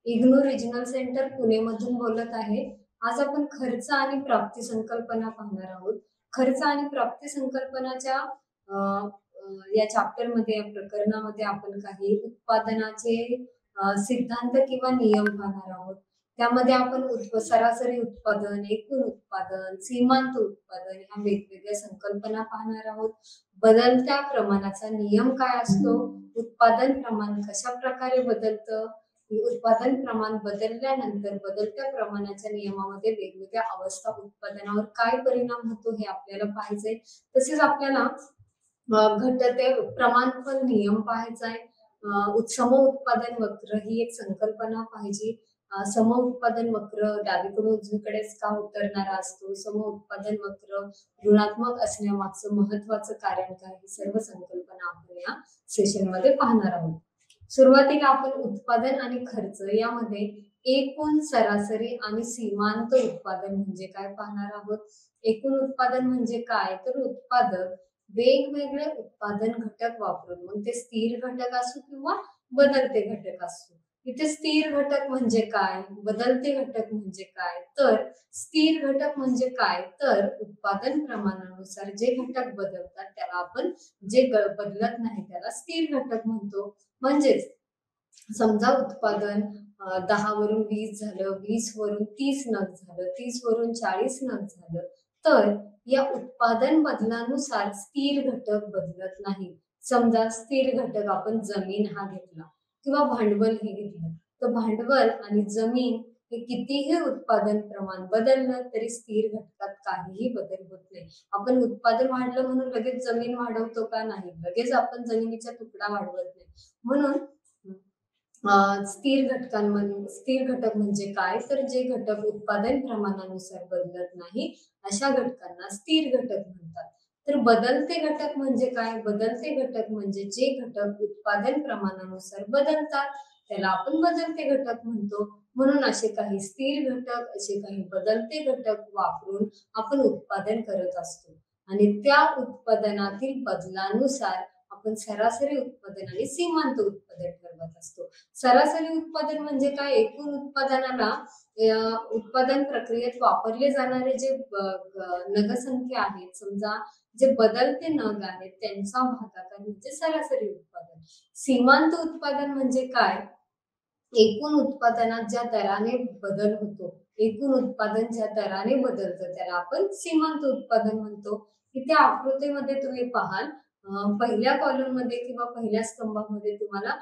IGNOU regional centre पुणेमधून बोलत आहे. आज आपण खर्च आणि प्राप्ती संकल्पना पाहणार आहोत. खर्च आणि प्राप्ती संकल्पनाच्या अ, अ, या चॅप्टरमध्ये या प्रकरणामध्ये आपण काही उत्पादनाचे सिद्धांत किंवा नियम पाहणार आहोत. त्यामध्ये आपण सरासरी उत्पादन, एकूण उत्पादन, सीमांत उत्पादन ह्या वेगवेगळ्या संकल्पना पाहणार आहोत. बदलत्या प्रमाणाचा नियम काय असतो? उत्पादन प्रमाण कशा प्रकारे बदलतं? उत्पादन प्रमाण बदलल्यानंतर बदलत्या प्रमाणाच्या नियमामध्ये वेगवेगळ्या अवस्था उत्पादनावर काय परिणाम होतो हे आपल्याला पाहायचंय. तसेच आपल्याला घटते प्रमाणफल नियम पाहायचा आहे. सम उत्पादन वक्र ही एक संकल्पना पाहिजे. सम उत्पादन वक्र डावीकडून उजवीकडेच का उतरणारा असतो? सम उत्पादन वक्र ऋणात्मक असण्यामागचं महत्वाचं कारण काय? ही सर्व संकल्पना आपण या सेशनमध्ये पाहणार आहोत. सुरुवातीला आपण उत्पादन आणि खर्च यामध्ये एकूण, सरासरी आणि सीमांत उत्पादन म्हणजे काय पाहणार आहोत. एकूण उत्पादन म्हणजे काय? तर उत्पादक वेगवेगळे उत्पादन घटक वापरून, मग ते स्थिर घटक असो किंवा बदलते घटक असो. इथे स्थिर घटक म्हणजे काय? बदलते घटक म्हणजे काय? तर स्थिर घटक म्हणजे काय? तर उत्पादन प्रमाणानुसार जे घटक बदलतात त्याला आपण, जे बदलत नाही त्याला स्थिर घटक म्हणतो. म्हणजेच समजा उत्पादन 10 वरून 20 झालं, 20 वरून 30 नग झालं, 30 वरून 40 नग झालं, तर या उत्पादन बदलानुसार स्थिर घटक बदलत नाही. समजा स्थिर घटक आपण जमीन हा घेतला किंवा भांडवल हे घेतलं, तर भांडवल आणि जमीन हे कितीही उत्पादन प्रमाण बदललं तरी स्थिर घटकात काहीही बदल होत नाही. आपण उत्पादन वाढलं म्हणून लगेच जमीन वाढवतो का? नाही. लगेच आपण जमिनीचा तुकडा वाढवत नाही. म्हणून स्थिर घटक म्हणजे काय? तर जे घटक उत्पादन प्रमाणानुसार बदलत नाही अशा घटकांना स्थिर घटक म्हणतात. तर बदलते घटक म्हणजे काय? बदलते घटक म्हणजे जे घटक उत्पादन प्रमाणानुसार बदलतात त्याला आपण बदलते घटक म्हणतो. म्हणून असे काही स्थिर घटक, असे काही बदलते घटक वापरून आपण उत्पादन करत असतो आणि त्या उत्पादनातील बदलानुसार आपण सरासरी उत्पादन आणि सीमांत उत्पादन ठरवत असतो. सरासरी उत्पादन म्हणजे काय? एकूण उत्पादनाला उत्पादन प्रक्रियेत वापरले जाणारे जे नगसंख्या आहेत, समजा जे बदलते नग आहेत त्यांचा भागाकार म्हणजे सरासरी उत्पादन. सीमांत उत्पादन म्हणजे काय? एकूण उत्पादनात ज्या दराने बदल होतो, एकूण उत्पादन ज्या दराने बदलतं त्याला आपण सीमांत उत्पादन म्हणतो. इथे आकृतीमध्ये तुम्ही पाहाल, पहिल्या कॉलम मध्ये किंवा पहिल्या स्तंभामध्ये तुम्हाला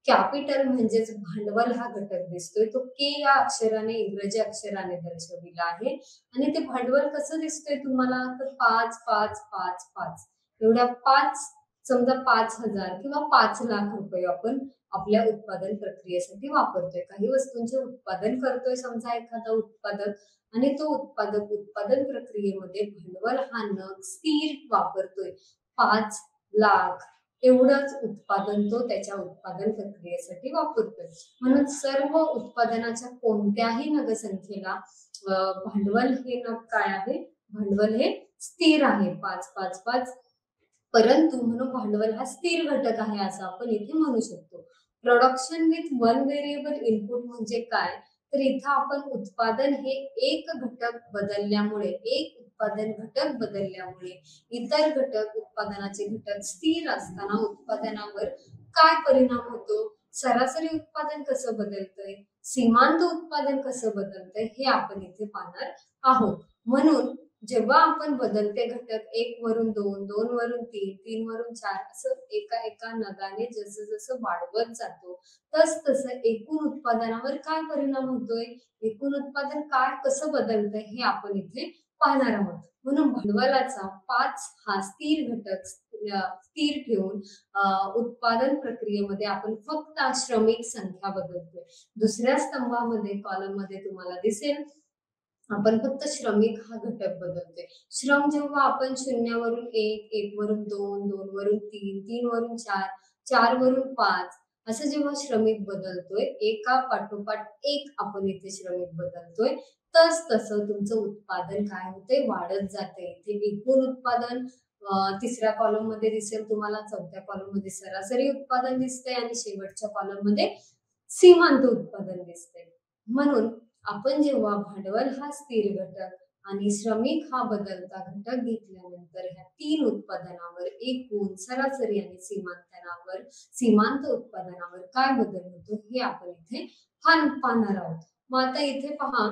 कॅपिटल म्हणजेच भांडवल हा घटक दिसतोय. तो के या अक्षराने, इंग्रजी अक्षराने दर्शविला आहे. आणि ते भांडवल कसं दिसतंय तुम्हाला? तर 5 5 5 5 एवढ्या 5, समजा 5,000 किंवा 5,00,000 रुपये आपण आपल्या उत्पादन प्रक्रियेसाठी वापरतोय. काही वस्तूंचे उत्पादन करतोय समजा एखादा उत्पादक, आणि तो उत्पादक उत्पादन प्रक्रियेमध्ये भांडवल हा नग स्थिर वापरतोय. 5,00,000 एवढंच उत्पादन तो त्याच्या उत्पादन प्रक्रियेसाठी वापरतोय. म्हणून सर्व उत्पादनाच्या कोणत्याही नगसंख्येला भांडवल हे नग काय आहे? भांडवल हे स्थिर आहे 5 5 5. परंतु म्हणून भांडवल हा स्थिर घटक आहे असं आपण इथे म्हणू शकतो. Production with one variable input म्हणजे काय? तर इथं आपण उत्पादन हे एक घटक बदलल्यामुळे, एक उत्पादन घटक बदलल्यामुळे इतर घटक, उत्पादनाचे घटक स्थिर असताना उत्पादनावर काय परिणाम होतो? सरासरी उत्पादन कसं बदलतंय, सीमांत उत्पादन कसं बदलतंय हे आपण इथे पाहणार आहोत. म्हणून जेव्हा आपण बदलते घटक 1 वरून 2, 2 वरून 3, 3 वरून 4 असं एका एका नगाने जसं जसं वाढवत जातो, तसं एकूण उत्पादनावर काय परिणाम होतोय, एकूण उत्पादन काय कसं बदलतंय हे आपण इथे पाहणार आहोत. म्हणून भांडवलाचा 5 हा स्थिर घटक स्थिर ठेवून उत्पादन प्रक्रियेमध्ये आपण फक्त श्रमिक संख्या बदलतोय. दुसऱ्या स्तंभामध्ये, कॉलम मध्ये तुम्हाला दिसेल आपण फक्त श्रमिक हा घटक बदलतोय. श्रम जेव्हा आपण 0 वरून 1, 1 वरून 2, 2 वरून 3, 3 वरून 4, 4 वरून 5 असं जेव्हा श्रमिक बदलतोय, एका पाठोपाठ एक आपण इथे श्रमिक बदलतोय, तसं तुमचं उत्पादन काय होते? वाढत जाते. इथे एकूण उत्पादन तिसऱ्या कॉलम मध्ये दिसेल तुम्हाला, चौथ्या कॉलम मध्ये सरासरी उत्पादन दिसते आणि शेवटच्या कॉलम मध्ये सीमांत उत्पादन दिसते. म्हणून आपण जेव्हा भांडवल हा स्थिर घटक आणि श्रमिक हा बदलता घटक घेतल्यानंतर ह्या तीन उत्पादनावर एकूण, सरासरी आणि सीमांत उत्पादनावर काय बदल होतो हे आपण इथे पाहणार आहोत. मग आता इथे पहा,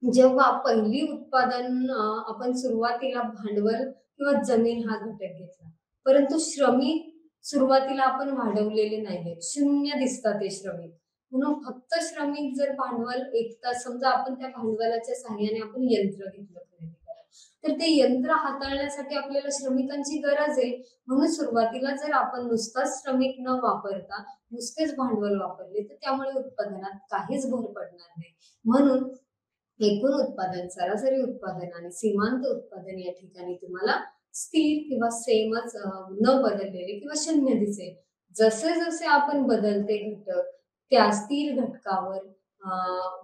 जेव्हा पहिली उत्पादन आपण सुरुवातीला भांडवल किंवा जमीन हा घटक घेतला, परंतु श्रमिक सुरुवातीला आपण वाढवलेले नाहीये, शून्य दिसतात ते श्रमिक. म्हणून फक्त श्रमिक जर भांडवल एकदा समजा आपण त्या भांडवलाच्या सहाय्याने आपण यंत्र घेतलं खरेदी करायला, तर ते यंत्र हाताळण्यासाठी आपल्याला श्रमिकांची गरज आहे. म्हणून सुरुवातीला जर आपण नुसताच श्रमिक न वापरता नुसतेच भांडवल वापरले तर त्यामुळे उत्पादनात काहीच भर पडणार नाही. म्हणून एकूण उत्पादन, सरासरी उत्पादन आणि सीमांत उत्पादन या ठिकाणी तुम्हाला स्थिर किंवा सेमच न बदललेले किंवा शून्य दिसेल. जसे जसे आपण बदलते घटक त्या स्थिर घटकावर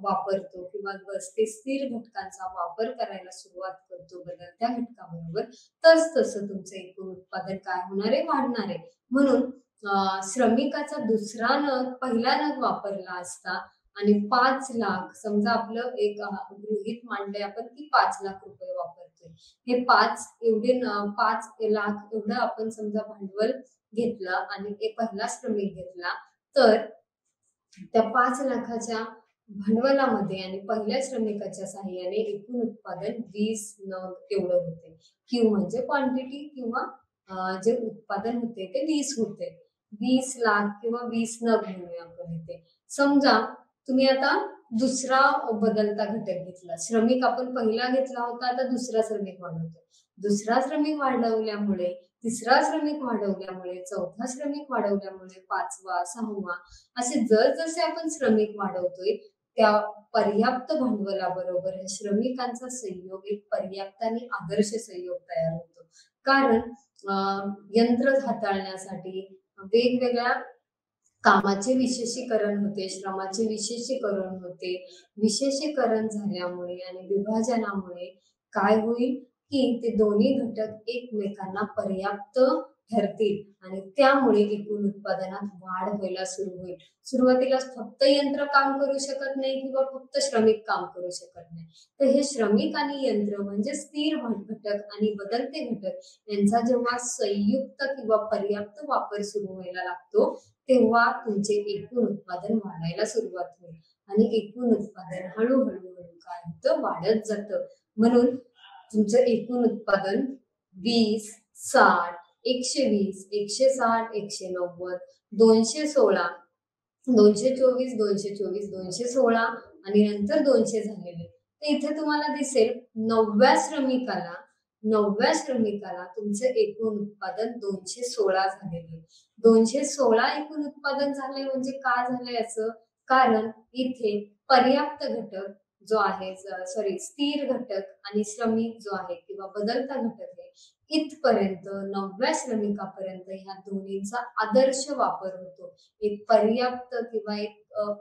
वापरतो किंवा ते स्थिर घटकांचा वापर करायला सुरुवात करतो बदलत्या घटकाबरोबर, तसं तुमचं एकूण उत्पादन काय होणार आहे, वाढणार आहे. म्हणून श्रमिकाचा दुसरा नग पहिला नग वापरला असता आणि 5 लाख समजा आपलं एक गृहीत मांडले आपण की 5 लाख रुपये वापरतोय, हे 5 लाख एवढं आपण समजा भांडवल घेतलं आणि पहिला श्रमिक घेतला, तर त्या 5 लाखाच्या भांडवलामध्ये आणि पहिल्या श्रमिकाच्या सहाय्याने एकूण उत्पादन 20 नग एवढं होते. क्यू म्हणजे क्वांटिटी किंवा जे उत्पादन होते ते 20 होते. 20 लाख किंवा 20 नग म्हणूया आपण इथे. समजा तुम्ही आता दुसरा बदलता घटक घेतला, श्रमिक आपण पहिला घेतला होता, आता दुसरा श्रमिक वाढवतो. दुसरा श्रमिक वाढवल्यामुळे, तिसरा श्रमिक वाढवल्यामुळे, चौथा श्रमिक वाढवल्यामुळे, पाचवा, सहावा असे जसे आपण श्रमिक वाढवतोय त्या पर्याप्त भांडवलाबरोबर श्रमिकांचा संयोग एक पर्याप्त आणि आदर्श संयोग तयार होतो. कारण यंत्र हाताळण्यासाठी वेगवेगळ्या कामाचे विशेषीकरण होते, श्रमाचे विशेषीकरण होते. विशेषीकरण झाल्यामुळे आणि विभाजनामुळे काय होईल की ते दोन्ही घटक एकमेकांना पर्याप्त ठरतील आणि त्यामुळे एकूण उत्पादनात वाढ व्हायला सुरू होईल. सुरुवातीला फक्त यंत्र काम करू शकत नाही किंवा फक्त श्रमिक काम करू शकत नाही, तर हे श्रमिक आणि यंत्र म्हणजे स्थिर घटक आणि बदलते घटक यांचा जेव्हा संयुक्त किंवा पर्याप्त वापर सुरू व्हायला लागतो, तेव्हा तुमचे एकूण उत्पादन वाढायला सुरुवात होईल आणि एकूण उत्पादन हळूहळू काय होतं, वाढत जातं. म्हणून तुमचं एकूण उत्पादन 20, 60, 120, 160, 190, 216, 224, 224, 216 आणि नंतर 200 झालेले. तर इथे तुम्हाला दिसेल 9व्या श्रमिकाला तुमचं एकूण उत्पादन 216 झालेले. 216 एकूण उत्पादन झाले म्हणजे काय झालं याचं कारण, इथे पर्याप्त घटक जो आहे, स्थिर घटक आणि श्रमिक जो आहे किंवा बदलता घटक आहे, इथपर्यंत 9व्या श्रमिकापर्यंत ह्या दोन्हींचा आदर्श वापर होतो. एक पर्याप्त किंवा एक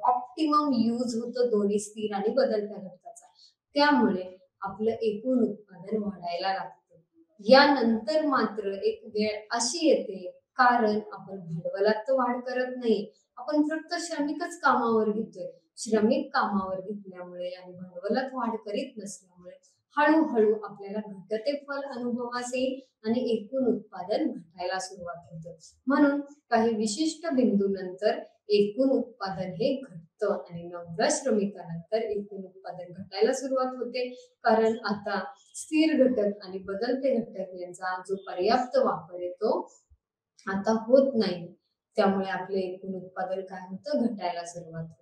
ऑप्टिमम यूज होतो दोन्ही स्थिर आणि बदलत्या घटकाचा. त्यामुळे आपलं एकूण उत्पादन वाढायला लागतं. यानंतर मात्र एक वेळ अशी येते, कारण आपण भांडवलात तर वाढ करत नाही, आपण फक्त श्रमिकच कामावर घेतोय. श्रमिक कामावर घेतल्यामुळे आणि भांडवलात वाढ करीत नसल्यामुळे हळूहळू आपल्याला घटते फल अनुभवास येईल आणि एकूण उत्पादन घटायला सुरुवात होते. म्हणून काही विशिष्ट बिंदूनंतर एकूण उत्पादन हे घटतं आणि 9व्या श्रमिकानंतर एकूण उत्पादन घटायला सुरुवात होते, कारण आता स्थिर घटक आणि बदलते घटक यांचा जो पर्याप्त वापर येतो आता होत नाही. त्यामुळे आपले एकूण उत्पादन काय होतं, घटायला सुरुवात होते.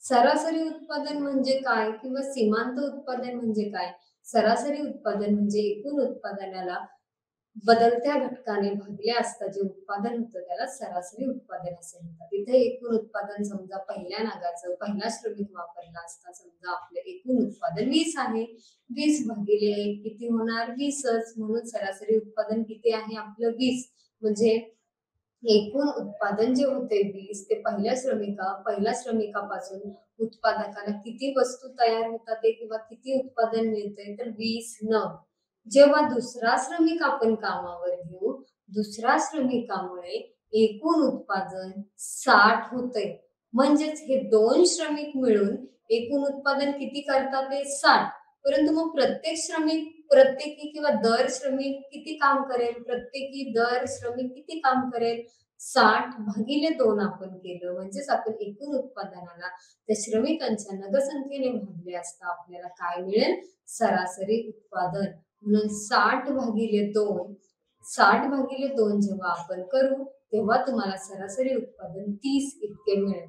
सरासरी उत्पादन म्हणजे काय किंवा सीमांत उत्पादन म्हणजे काय? सरासरी उत्पादन म्हणजे एकूण उत्पादनाला बदलत्या घटकाने भागले असता जे उत्पादन होतं त्याला सरासरी उत्पादन असे म्हणतात. इथे एकूण उत्पादन समजा पहिल्या नागाचं पहिला श्रमिक वापरला असता, समजा आपलं एकूण उत्पादन 20 आहे, 20 भागिले किती होणार, 20च. म्हणून सरासरी उत्पादन किती आहे आपलं 20. म्हणजे एकूण उत्पादन जे होते 20 ते पहिल्या श्रमिकापासून उत्पादकाला किती वस्तू तयार होतात किंवा किती उत्पादन मिळते, तर 20 नग. जेव्हा दुसरा श्रमिक आपण कामावर घेऊ, दुसऱ्या श्रमिकामुळे एकूण उत्पादन 60 होतंय. म्हणजेच हे 2 श्रमिक मिळून एकूण उत्पादन किती करतात ते 60. परंतु मग प्रत्येक श्रमिक प्रत्येकी किंवा दर श्रमिक किती काम करेल? प्रत्येकी दर श्रमिक किती काम करेल? 60 भागिले 2 आपण केलं. म्हणजेच आपण एकूण उत्पादनाला त्या श्रमिकांच्या नगसंख्येने भागले असता आपल्याला काय मिळेल? सरासरी उत्पादन. म्हणून 60 भागिले 2, 60 भागिले 2 जेव्हा आपण करू, तेव्हा तुम्हाला सरासरी उत्पादन 30 इतके मिळेल.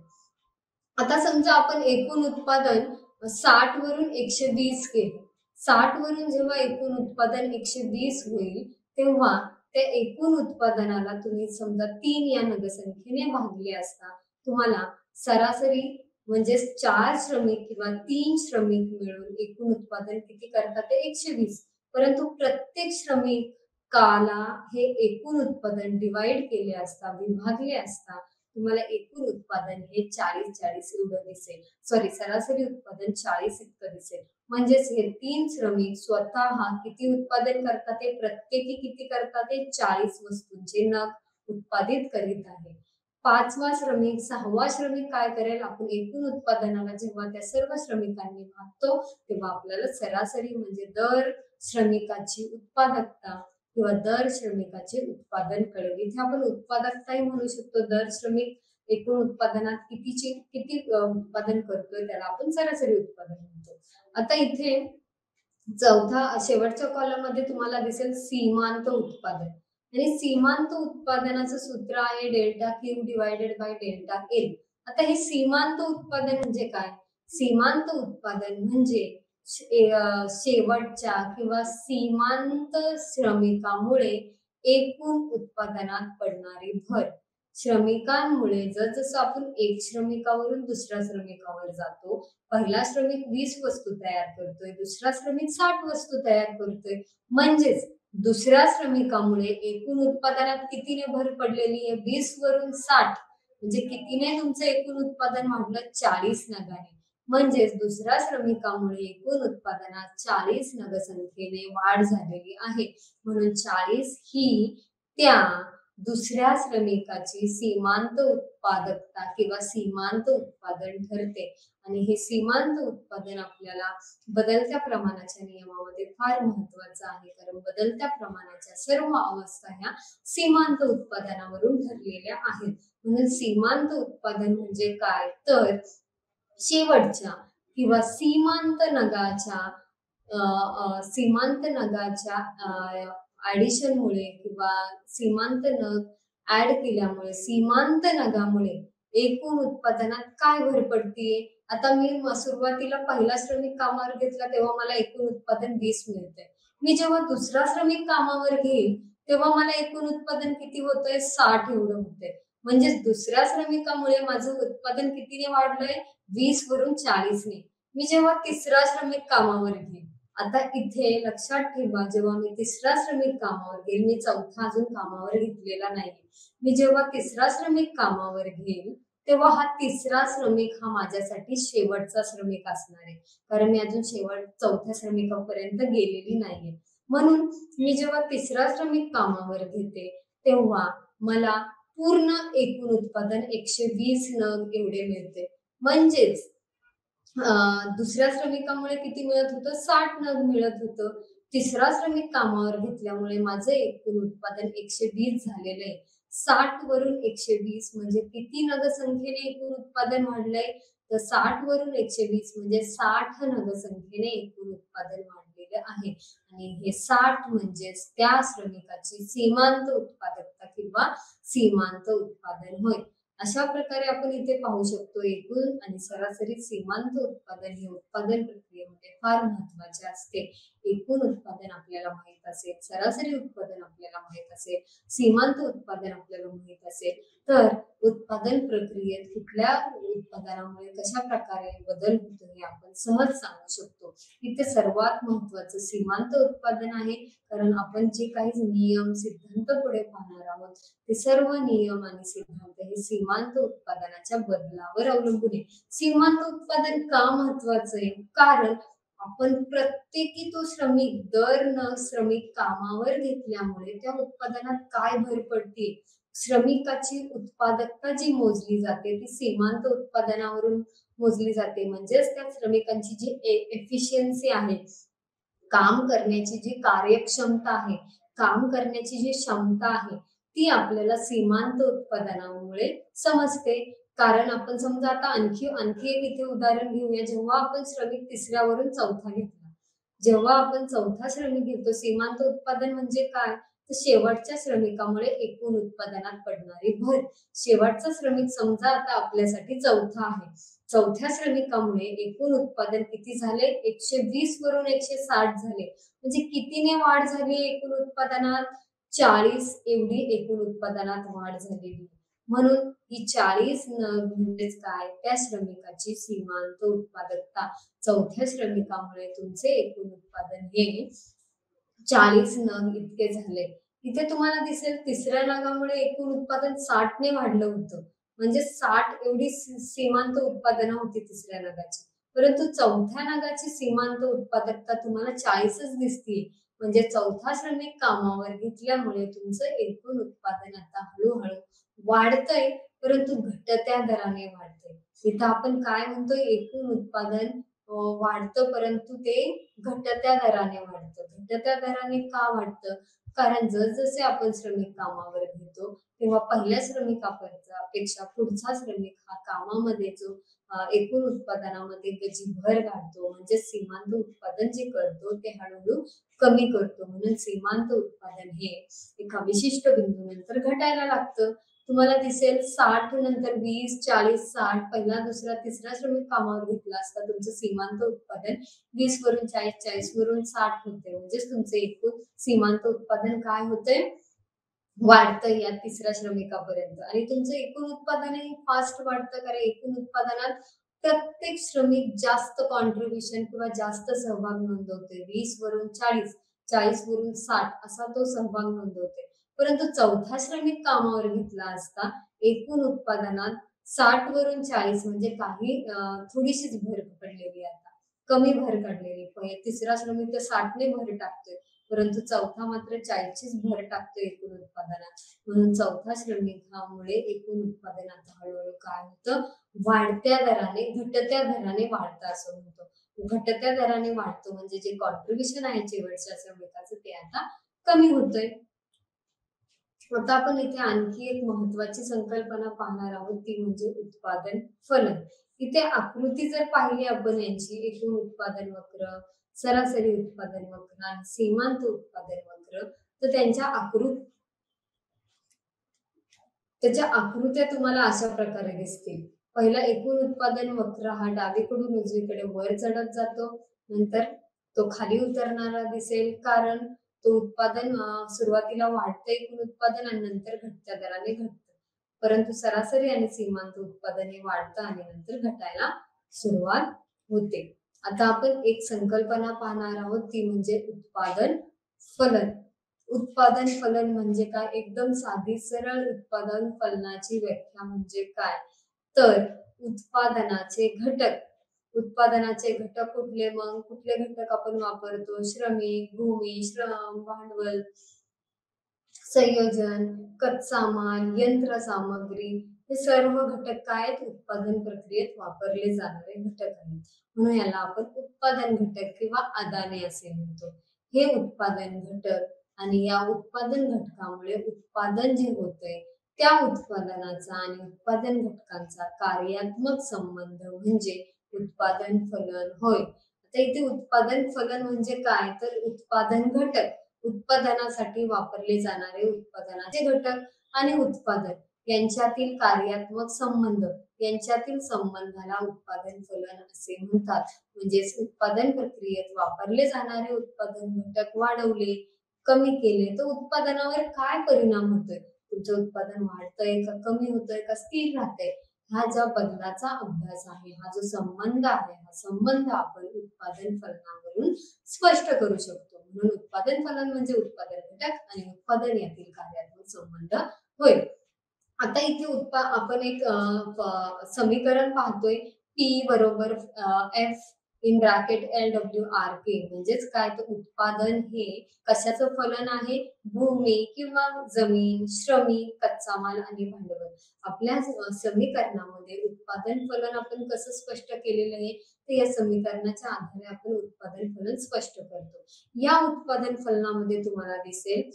आता समजा आपण एकूण उत्पादन 60 वरून 120 केले. 60 वरून जेव्हा एकूण उत्पादन 120 होईल, तेव्हा त्या एकूण उत्पादनाला तुम्ही समजा 3 या नगसंख्येने भागले असता तुम्हाला सरासरी म्हणजे 4 श्रमिक किंवा 3 श्रमिक मिळून एकूण उत्पादन किती करतात ते 120. परंतु प्रत्येक श्रमिकाला हे एकूण उत्पादन डिवाइड केले असता, विभागले असता तुम्हाला एकूण उत्पादन हे 40 एवढं दिसेल. सरासरी उत्पादन 40 इतकं दिसेल. म्हणजेच हे 3 श्रमिक स्वतः किती उत्पादन करतात ते प्रत्येकी किती करतात ते 40 वस्तूंचे नग उत्पादित करीत आहे. 5वा श्रमिक, 6वा श्रमिक काय करेल? आपण एकूण उत्पादनाला जेव्हा त्या सर्व श्रमिकांनी भागतो तेव्हा आपल्याला सरासरी म्हणजे दर श्रमिकाची उत्पादकता किंवा दर श्रमिकाचे उत्पादन कळेल. इथे आपण उत्पादकताही म्हणू शकतो. दर श्रमिक एकूण उत्पादनात किती उत्पादन करतोय त्याला आपण सरासरी उत्पादन म्हणतो. आता इथे शेवटच्या कॉलम मध्ये तुम्हाला दिसेल सीमांत उत्पादन आणि सीमांत उत्पादनाचं सूत्र आहे delta Q divided by delta L. आता हे सीमांत उत्पादन म्हणजे काय? सीमांत उत्पादन म्हणजे शेवटच्या किंवा सीमांत श्रमिकामुळे एकूण उत्पादनात पडणारी भर. श्रमिकांमुळे जसं आपण एक श्रमिकावरून दुसऱ्या श्रमिकावर जातो, पहिला श्रमिक 20 वस्तू तयार करतोय, दुसरा श्रमिक 60 वस्तू तयार करतोय. म्हणजेच दुसऱ्या श्रमिकामुळे एकूण उत्पादनात कितीने भर पडलेली आहे? 20 वरून 60. म्हणजे कितीने तुमचं एकूण उत्पादन वाढलं? 40 नगाने. म्हणजेच दुसऱ्या श्रमिकामुळे एकूण उत्पादनात 40 नगसंख्येने वाढ झालेली आहे. म्हणून 40 ही त्या दुसऱ्या श्रमिकाची सीमांत उत्पादकता किंवा सीमांत उत्पादन ठरते. आणि हे सीमांत उत्पादन आपल्याला बदलत्या प्रमाणाच्या नियमामध्ये फार महत्वाचं आहे. कारण बदलत्या प्रमाणाच्या सर्व अवस्था ह्या सीमांत उत्पादनावरून ठरलेल्या आहेत. म्हणून सीमांत उत्पादन म्हणजे काय? तर शेवटच्या किंवा सीमांत नगाच्या ऍडिशनमुळे किंवा सीमांत नग ऍड केल्यामुळे सीमांत नगामुळे एकूण उत्पादनात काय भर पडतीये? आता मी सुरुवातीला पहिला श्रमिक कामावर घेतला तेव्हा मला एकूण उत्पादन 20 मिळतंय. मी जेव्हा दुसरा श्रमिक कामावर घेईल तेव्हा मला एकूण उत्पादन किती होतंय? 60 एवढं होतंय. म्हणजेच दुसऱ्या श्रमिकामुळे माझं उत्पादन कितीने वाढलंय? 20 वरून 40 ने. मी जेव्हा तिसरा श्रमिक कामावर घेईन, आता इथे लक्षात ठेवा, जेव्हा मी तिसरा श्रमिक कामावर घेईल, मी चौथा अजून कामावर घेतलेला नाही. मी जेव्हा तिसरा श्रमिक कामावर घेईल तेव्हा हा तिसरा श्रमिक हा माझ्यासाठी शेवटचा श्रमिक असणार आहे. कारण मी अजून चौथ्या श्रमिकापर्यंत गेलेली नाहीये. म्हणून मी जेव्हा तिसरा श्रमिक कामावर घेते तेव्हा मला पूर्ण एकूण उत्पादन 120 नग एवढे मिळते. म्हणजेच दुसऱ्या श्रमिकामुळे किती मिळत होतं? 60 नग मिळत होतं. तिसरा श्रमिक कामावर घेतल्यामुळे माझं एकूण उत्पादन 120 झालेलं आहे. 60 वरून 120 म्हणजे किती नगसंख्येने एकूण उत्पादन वाढलंय? तर 60 वरून 120 म्हणजे 60 नगसंख्येने एकूण उत्पादन वाढलेलं आहे. आणि हे 60 म्हणजेच त्या श्रमिकाची सीमांत उत्पादकता किंवा सीमांत उत्पादन होय. अशा प्रकारे आपण इथे पाहू शकतो एकूण आणि सरासरी सीमांत उत्पादन हे उत्पादन प्रक्रियेमध्ये फार महत्वाचे असते. एकूण उत्पादन आपल्याला माहित असेल, सरासरी उत्पादन आपल्याला माहित असेल, सीमांत उत्पादन आपल्याला माहित असेल तर उत्पादन प्रक्रियेत कुठल्या उत्पादनामुळे कशा प्रकारे बदल होतो हे आपण सहज सांगू शकतो. इथे सर्वात महत्वाचं सीमांत उत्पादन आहे. कारण आपण जे काही नियम सिद्धांत पुढे पाहणार आहोत ते सर्व नियम आणि सिद्धांत हे सीमांत उत्पादनाच्या बदलावर अवलंबून आहे. सीमांत उत्पादन का महत्वाचं आहे? कारण आपण प्रत्येकी तो श्रमिक दर न श्रमिक कामावर घेतल्यामुळे त्या उत्पादनात काय भर पडते, श्रमिकाची उत्पादकता जी मोजली जाते ती सीमांत उत्पादनावरून मोजली जाते. म्हणजेच त्या श्रमिकांची जी एफिशियन्सी आहे, काम करण्याची जी कार्यक्षमता आहे, काम करण्याची जी क्षमता आहे, ती आपल्याला सीमांत उत्पादनामुळे समजते. कारण आपण समजा आता आणखी आणखी एक इथे उदाहरण घेऊया. जेव्हा आपण श्रमिक तिसऱ्यावरून चौथा घेतला, जेव्हा आपण चौथा श्रमिक घेतो, सीमांत उत्पादन म्हणजे काय? तर शेवटच्या श्रमिकामुळे एकूण उत्पादनात पडणारी भर. शेवटचा श्रमिक समजा आता आपल्यासाठी चौथा आहे. चौथ्या श्रमिकामुळे एकूण उत्पादन किती झाले? 120 वरून 160 झाले. म्हणजे कितीने वाढ झाली एकूण उत्पादनात? 40 एवढी एकूण उत्पादनात वाढ झालेली. म्हणून ही 40 नग म्हणजेच काय? त्या श्रमिकाची सीमांत उत्पादकता. चौथ्या श्रमिकामुळे तुमचे एकूण उत्पादन हे 40 नग इतके झाले. इथे तुम्हाला दिसेल तिसऱ्या नगामुळे एकूण उत्पादन 60 ने वाढलं होतं. म्हणजे 60 एवढी सीमांत उत्पादनं होती तिसऱ्या नगाची. परंतु चौथ्या नगाची सीमांत उत्पादकता तुम्हाला 40च दिसतीये. म्हणजे चौथा श्रमिक कामावर घेतल्यामुळे तुमचं एकूण उत्पादन आता हळूहळू वाढतंय, परंतु घटत्या दराने वाढतंय. इथं आपण काय म्हणतोय? एकूण उत्पादन वाढतं, परंतु ते घटत्या दराने वाढतं. घटत्या दराने का वाढतं? कारण जसजसे आपण श्रमिक कामावर घेतो, तेव्हा पहिल्या श्रमिकापेक्षा पुढचा श्रमिक हा कामामध्ये जो एकूण उत्पादनामध्ये जी भर घालतो, म्हणजे सीमांत उत्पादन जे करतो ते हळूहळू कमी करतो. म्हणून सीमांत उत्पादन हे एका विशिष्ट बिंदूनंतर घटायला लागतं. तुम्हाला दिसेल 60 नंतर 20, 40, 60 पहिला, दुसरा, तिसरा श्रमिक कामावर घेतला असता तुमचं सीमांत उत्पादन 20 वरून 40, 40 वरून 60 होते. म्हणजेच तुमचे एकूण सीमांत उत्पादन काय होतंय? वाढतंय या तिसऱ्या श्रमिकापर्यंत. आणि तुमचं एकूण उत्पादनही फास्ट वाढतं, कारण एकूण उत्पादनात प्रत्येक श्रमिक जास्त कॉन्ट्रिब्युशन किंवा जास्त सहभाग नोंदवते. 20 वरून 40, 40 वरून 60 असा तो सहभाग नोंदवते. परंतु चौथा श्रमिक कामावर घेतला असता एकूण उत्पादनात 60 वरून 40 म्हणजे काही थोडीशीच भर पडलेली, आता कमी भर काढलेली. तिसरा श्रमिक तर 60 ने भर टाकतोय, परंतु चौथा मात्र 40चीच भर टाकतोय एकूण उत्पादनात. म्हणून चौथा श्रमिकामुळे एकूण उत्पादनात हळूहळू काय होतं? वाढत्या दराने, घटत्या दराने वाढतं असं म्हणतो. घटत्या दराने वाढतो म्हणजे जे कॉन्ट्रिब्युशन आहे शेवटच्या श्रमिकाचं ते आता कमी होतंय. आता आपण इथे आणखी एक महत्वाची संकल्पना पाहणार आहोत, ती म्हणजे उत्पादन फलन. इथे आकृती जर पाहिली आपण यांची, एकूण उत्पादन वक्र, सरासरी उत्पादन वक्र आणि सीमांत उत्पादन वक्र, तर त्याच्या आकृत्या तुम्हाला अशा प्रकारे दिसतील. पहिला एकूण उत्पादन वक्र हा डावीकडून उजवीकडे वर चढत जातो, नंतर तो खाली उतरणारा दिसेल, कारण तो उत्पादन सुरुवातीला वाढतं एकूण उत्पादन आणि नंतर घटत्या दराने घटतं. परंतु सरासरी आणि सीमांत उत्पादन हे वाढतं आणि नंतर घटायला सुरुवात होते. आता आपण एक संकल्पना पाहणार आहोत, ती म्हणजे उत्पादन फलन. उत्पादन फलन म्हणजे काय? एकदम साधी सरळ उत्पादन फलनाची व्याख्या म्हणजे काय? तर उत्पादनाचे घटक. उत्पादनाचे घटक कुठले? मग कुठले घटक आपण वापरतो? श्रमिक, भूमी, श्रम, भांडवल, संयोजन, कच्चा माल, यंत्रसामग्री, हे सर्व घटक काय आहेत? उत्पादन प्रक्रियेत वापरले जाणारे घटक आहेत. म्हणून याला आपण उत्पादन घटक किंवा आदाने असे म्हणतो. हे उत्पादन घटक आणि या उत्पादन घटकामुळे उत्पादन जे होतंय त्या उत्पादनाचा आणि उत्पादन घटकांचा कार्यात्मक संबंध म्हणजे उत्पादन फलन होय. आता इथे उत्पादन फलन म्हणजे काय? तर उत्पादन घटक, उत्पादनासाठी वापरले जाणारे उत्पादनाचे घटक आणि उत्पादन यांच्यातील कार्यात्मक संबंध, यांच्यातील संबंधाला उत्पादन फलन असे म्हणतात. म्हणजेच उत्पादन प्रक्रियेत वापरले जाणारे उत्पादन घटक वाढवले, कमी केले तर उत्पादनावर काय परिणाम होतोय? तुमचं उत्पादन वाढतंय का कमी होतंय का स्थिर राहतंय? हा ज्या बदलाचा अभ्यास आहे, हा जो संबंध आहे, हा संबंध आपण उत्पादन फलनावरून स्पष्ट करू शकतो. म्हणून उत्पादन फलन म्हणजे उत्पादन घटक आणि उत्पादन यातील कार्यात्मक संबंध होय. आता इथे आपण एक समीकरण पाहतोय, P बरोबर F इन ब्रॅकेट LWRK म्हणजेच काय, तर उत्पादन हे कशाचं फलन आहे? भूमी किंवा जमीन, श्रमिक, कच्चा माल आणि भांडवल. आपल्या समीकरणामध्ये उत्पादन फलन आपण कसं स्पष्ट केलेलं आहे, तर या समीकरणाच्या आधारे आपण उत्पादन फलन स्पष्ट करतो. या उत्पादन फलनामध्ये तुम्हाला दिसेल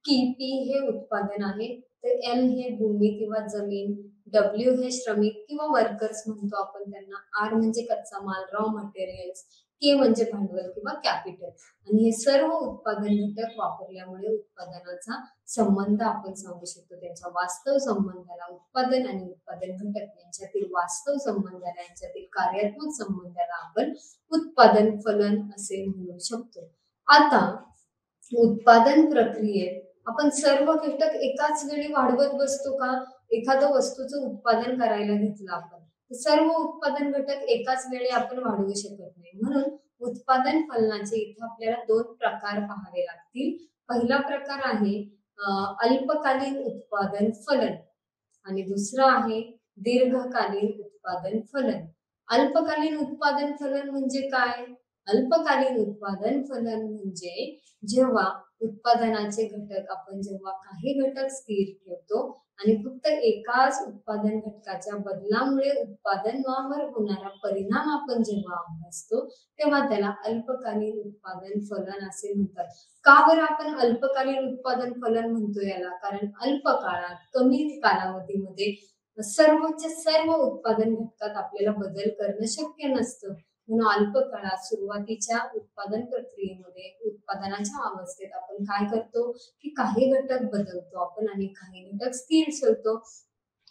की P हे उत्पादन आहे, तर L हे भूमी किंवा जमीन, W हे श्रमिक किंवा वर्कर्स म्हणतो आपण त्यांना, R म्हणजे कच्चा माल, रॉ मटेरियल्स, K म्हणजे भांडवल किंवा कॅपिटल. आणि हे सर्व उत्पादन घटक वापरल्यामुळे उत्पादनाचा संबंध आपण सांगू शकतो. त्यांच्या वास्तव संबंधाला, उत्पादन आणि उत्पादन घटक यांच्यातील वास्तव संबंधाला, यांच्यातील कार्यात्मक संबंधाला आपण उत्पादन फलन असे म्हणू शकतो. आता उत्पादन प्रक्रियेत आपण सर्व घटक एकाच वेळी वाढवत बसतो का? एखाद्या वस्तूचं उत्पादन करायला घेतलं आपण, तर सर्व उत्पादन घटक एकाच वेळी आपण वाढवू शकत नाही. म्हणून उत्पादन फलनाचे इथे आपल्याला दोन प्रकार पाहावे लागतील. पहिला प्रकार आहे अल्पकालीन उत्पादन फलन आणि दुसरा आहे दीर्घकालीन उत्पादन फलन. अल्पकालीन उत्पादन फलन म्हणजे काय? अल्पकालीन उत्पादन फलन म्हणजे जेव्हा उत्पादनाचे घटक आपण जेव्हा काही घटक स्थिर ठेवतो आणि फक्त एकाच उत्पादन घटकाच्या बदलामुळे उत्पादनावर होणारा परिणाम आपण जेव्हा अभ्यासतो, तेव्हा त्याला अल्पकालीन उत्पादन फलन असे म्हणतात. का बरं आपण अल्पकालीन उत्पादन फलन म्हणतो याला? कारण अल्प काळात, कमी कालावधीमध्ये सर्वच्या सर्व उत्पादन घटकात आपल्याला बदल करणं शक्य नसतं. म्हणून अल्प काळात सुरुवातीच्या उत्पादन प्रक्रियेमध्ये, उत्पादनाच्या अवस्थेत आपण काय करतो की काही घटक बदलतो आपण आणि काही घटक स्थिर ठेवतो.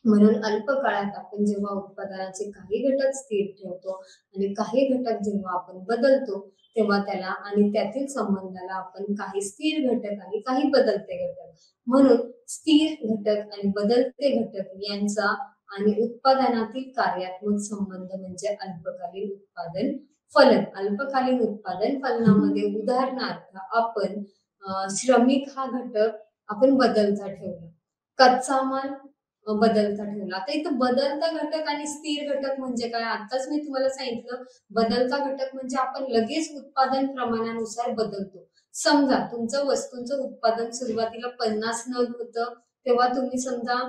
म्हणून अल्प काळात आपण जेव्हा उत्पादनाचे काही घटक स्थिर ठेवतो आणि काही घटक जेव्हा आपण बदलतो, तेव्हा त्याला आणि त्यातील संबंधाला आपण काही स्थिर घटक आणि काही बदलते घटक, म्हणून स्थिर घटक आणि बदलते घटक यांचा आणि उत्पादनातील कार्यात्मक संबंध म्हणजे अल्पकालीन उत्पादन फलन. अल्पकालीन उत्पादन फलनामध्ये उदाहरणार्थ आपण श्रमिक हा घटक आपण बदलता ठेवला, कच्चा माल बदलता ठेवला. आता इथं बदलता घटक आणि स्थिर घटक म्हणजे काय? आताच मी तुम्हाला सांगितलं, बदलता घटक म्हणजे आपण लगेच उत्पादन प्रमाणानुसार बदलतो. समजा तुमचं वस्तूंचं उत्पादन सुरुवातीला 50 नग होतं, तेव्हा तुम्ही समजा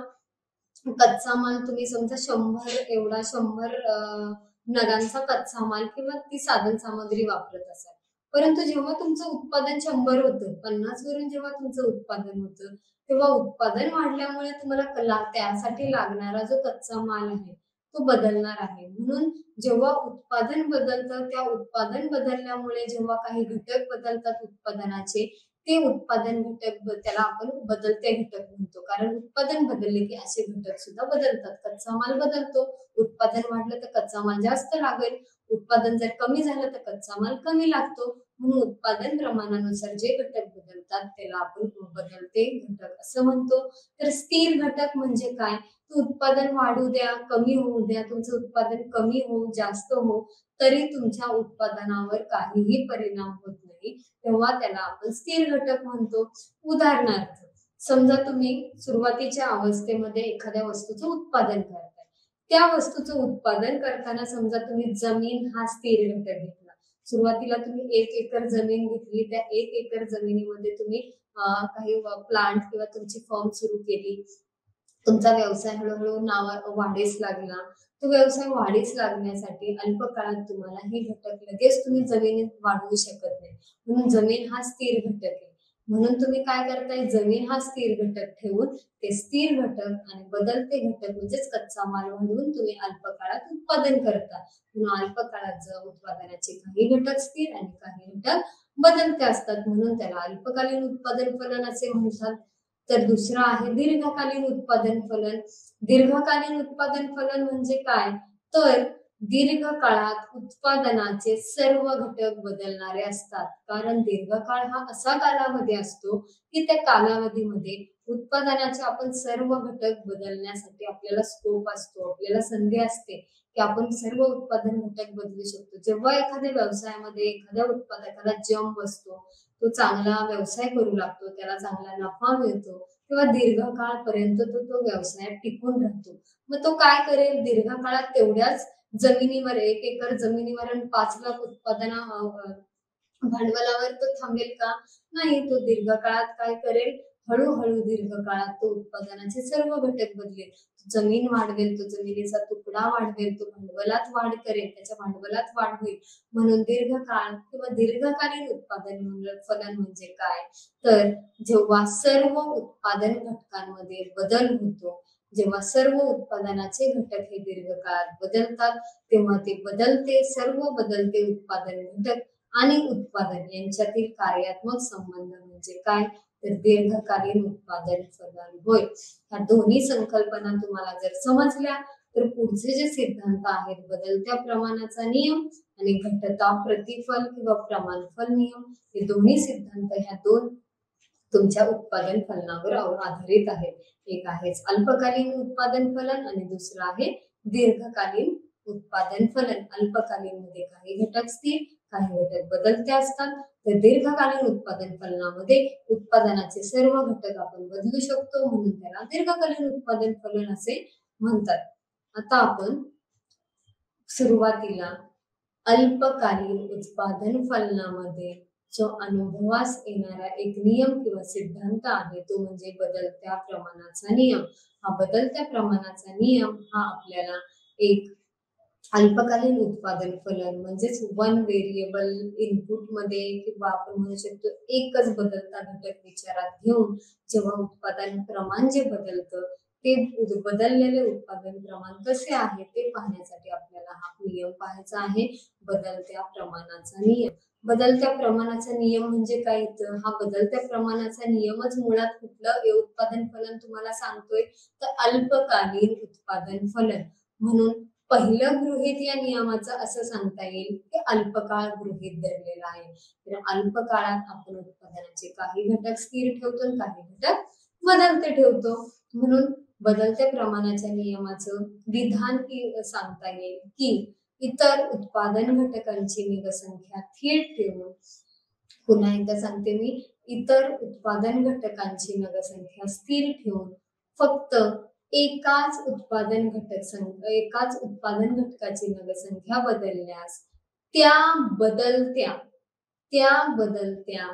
कच्चा माल तुम्ही समजा 100 नगांचा कच्चा माल किंवा ती साधन सामग्री वापरत असाल. परंतु जेव्हा तुमचं उत्पादन 100 होतं, 50 वरून जेव्हा तुमचं उत्पादन होतं, तेव्हा उत्पादन वाढल्यामुळे तुम्हाला त्यासाठी लागणारा जो कच्चा माल आहे तो बदलणार आहे. म्हणून जेव्हा उत्पादन बदलतं, त्या उत्पादन बदलल्यामुळे जेव्हा काही घटक बदलतात उत्पादनाचे, ते उत्पादन घटक त्याला आपण बदलते घटक म्हणतो. कारण उत्पादन बदलले की असे घटक सुद्धा बदलतात. कच्चा माल बदलतो, उत्पादन वाढलं तर कच्चा माल जास्त लागेल, उत्पादन जर कमी झालं तर कच्चा माल कमी लागतो. म्हणून उत्पादन प्रमाणानुसार जे घटक बदलतात त्याला आपण बदलते घटक असं म्हणतो. तर स्थिर घटक म्हणजे काय? उत्पादन वाढू द्या, कमी होऊ द्या, तुमचं उत्पादन कमी हो, जास्त हो, तरी तुमच्या उत्पादनावर काहीही परिणाम होत नाही, तेव्हा त्याला आपण स्थिर घटक म्हणतो. उदाहरणार्थ समजा तुम्ही सुरुवातीच्या अवस्थेमध्ये एखाद्या वस्तूचं उत्पादन करताय, त्या वस्तूचं उत्पादन करताना समजा तुम्ही जमीन हा स्थिर घटक घेतला. सुरुवातीला तुम्ही 1 एकर जमीन घेतली, त्या 1 एकर जमिनीमध्ये तुम्ही काही प्लांट किंवा तुमची फर्म सुरू केली. तुमचा व्यवसाय हळूहळू वाढीस लागला. तो व्यवसाय वाढीस लागण्यासाठी अल्प काळात तुम्हाला हे घटक लगेच तुम्ही जमिनीत वाढवू शकत नाही. म्हणून जमीन हा स्थिर घटक आहे. म्हणून तुम्ही काय करताय? जमीन हा स्थिर घटक ठेवून ते स्थिर घटक आणि बदलते घटक म्हणजेच कच्चा माल वाढवून तुम्ही अल्प काळात उत्पादन करता. म्हणून अल्प काळात उत्पादनाचे काही घटक स्थिर आणि काही घटक बदलते असतात, म्हणून त्याला अल्पकालीन उत्पादन फलन असे म्हणतात. तर दुसरा आहे दीर्घकालीन उत्पादन फलन. दीर्घकालीन उत्पादन फलन म्हणजे काय? तर दीर्घ काळात उत्पादनाचे सर्व घटक बदलणारे असतात. कारण दीर्घकाळ हा असा कालावधी असतो की त्या कालावधीमध्ये उत्पादनाचे आपण सर्व घटक बदलण्यासाठी आपल्याला स्कोप असतो, आपल्याला संधी असते की आपण सर्व उत्पादन घटक बदलू शकतो. जेव्हा एखाद्या व्यवसायामध्ये एखाद्या उत्पादकाला जम बसतो, तो चांगला व्यवसाय करू लागतो, त्याला चांगला नफा मिळतो, तेव्हा दीर्घकाळपर्यंत तो व्यवसायात टिकून राहतो. मग तो काय करेल? दीर्घकाळात तेवढ्याच जमिनीवर 1 एकर जमिनीवर आणि 5 लाख भांडवलावर तो थांबेल का? नाही, तो दीर्घकाळात काय करेल? हळू-हळू दीर्घकाळात तो उत्पादनाचे सर्व घटक बदलेल. जमीन वाढवेल, तो जमिनीचा तुकडा वाढवेल, तो भांडवलात वाढ करेल, त्याच्या भांडवलात वाढ होईल. म्हणून दीर्घकाळ किंवा दीर्घकालीन फलन म्हणजे काय? तर जेव्हा सर्व उत्पादन घटकांमध्ये बदल होतो, जेव्हा सर्व उत्पादनाचे घटक हे दीर्घकाळात बदलतात, तेव्हा ते सर्व बदलते उत्पादन घटक आणि उत्पादन यांच्यातील कार्यात्मक संबंध म्हणजे काय? तर दीर्घकालीन उत्पादन फलन होय. ह्या दोन्ही संकल्पना तुम्हाला जर समजल्या तर पुढचे जे सिद्धांत आहेत बदलत्या प्रमाणाचा नियम आणि घटता प्रतिफल किंवा प्रमाणफल नियम, हे दोन्ही सिद्धांत ह्या दोन तुमच्या उत्पादन फलनावर आधारित आहेत. एक आहे अल्पकालीन उत्पादन फलन आणि दुसरं आहे दीर्घकालीन उत्पादन फलन. अल्पकालीन मध्ये काही घटक स्थिर, काही घटक बदलते असतात, तर दीर्घकालीन उत्पादन फलनामध्ये उत्पादनाचे सर्व घटक आपण बदलू शकतो, म्हणून त्याला दीर्घकालीन उत्पादन फलन असे म्हणतात. आता आपण सुरुवातीला अल्पकालीन उत्पादन फलनामध्ये जो अनुभवास येणारा एक नियम किंवा सिद्धांत आहे तो म्हणजे बदलत्या प्रमाणाचा नियम. हा बदलत्या प्रमाणाचा नियम हा आपल्याला एक अल्पकालीन उत्पादन फलन म्हणजेच वन व्हेरिएबल इनपुट मध्ये किंवा आपण म्हणू शकतो एकच बदलता घटक विचारात घेऊन जेव्हा उत्पादन प्रमाण जे बदलतं ते बदललेले उत्पादन प्रमाण कसे आहे ते पाहण्यासाठी आपल्याला हा नियम पाहायचा आहे, बदलत्या प्रमाणाचा नियम. बदलत्या प्रमाणाचा नियम म्हणजे काय? तर हा बदलत्या प्रमाणाचा नियमच मुळात कुठलं उत्पादन फलन तुम्हाला सांगतोय? तर अल्पकालीन उत्पादन फलन. म्हणून पहिलं गृहीत या नियमाचं असं सांगता येईल की अल्पकाळ गृहीत धरलेला आहे. तर अल्पकाळात आपण उत्पादनाचे काही घटक स्थिर ठेवतो आणि काही घटक बदलते ठेवतो. म्हणून बदलत्या प्रमाणाच्या नियमाचं विधान सांगता येईल की इतर उत्पादन घटकांची निगसंख्या स्थिर ठेवून, पुन्हा एकदा सांगते मी, इतर उत्पादन घटकांची निगसंख्या स्थिर ठेवून फक्त एकाच उत्पादन घटकाची निगसंख्या बदलल्यास त्या बदलत्या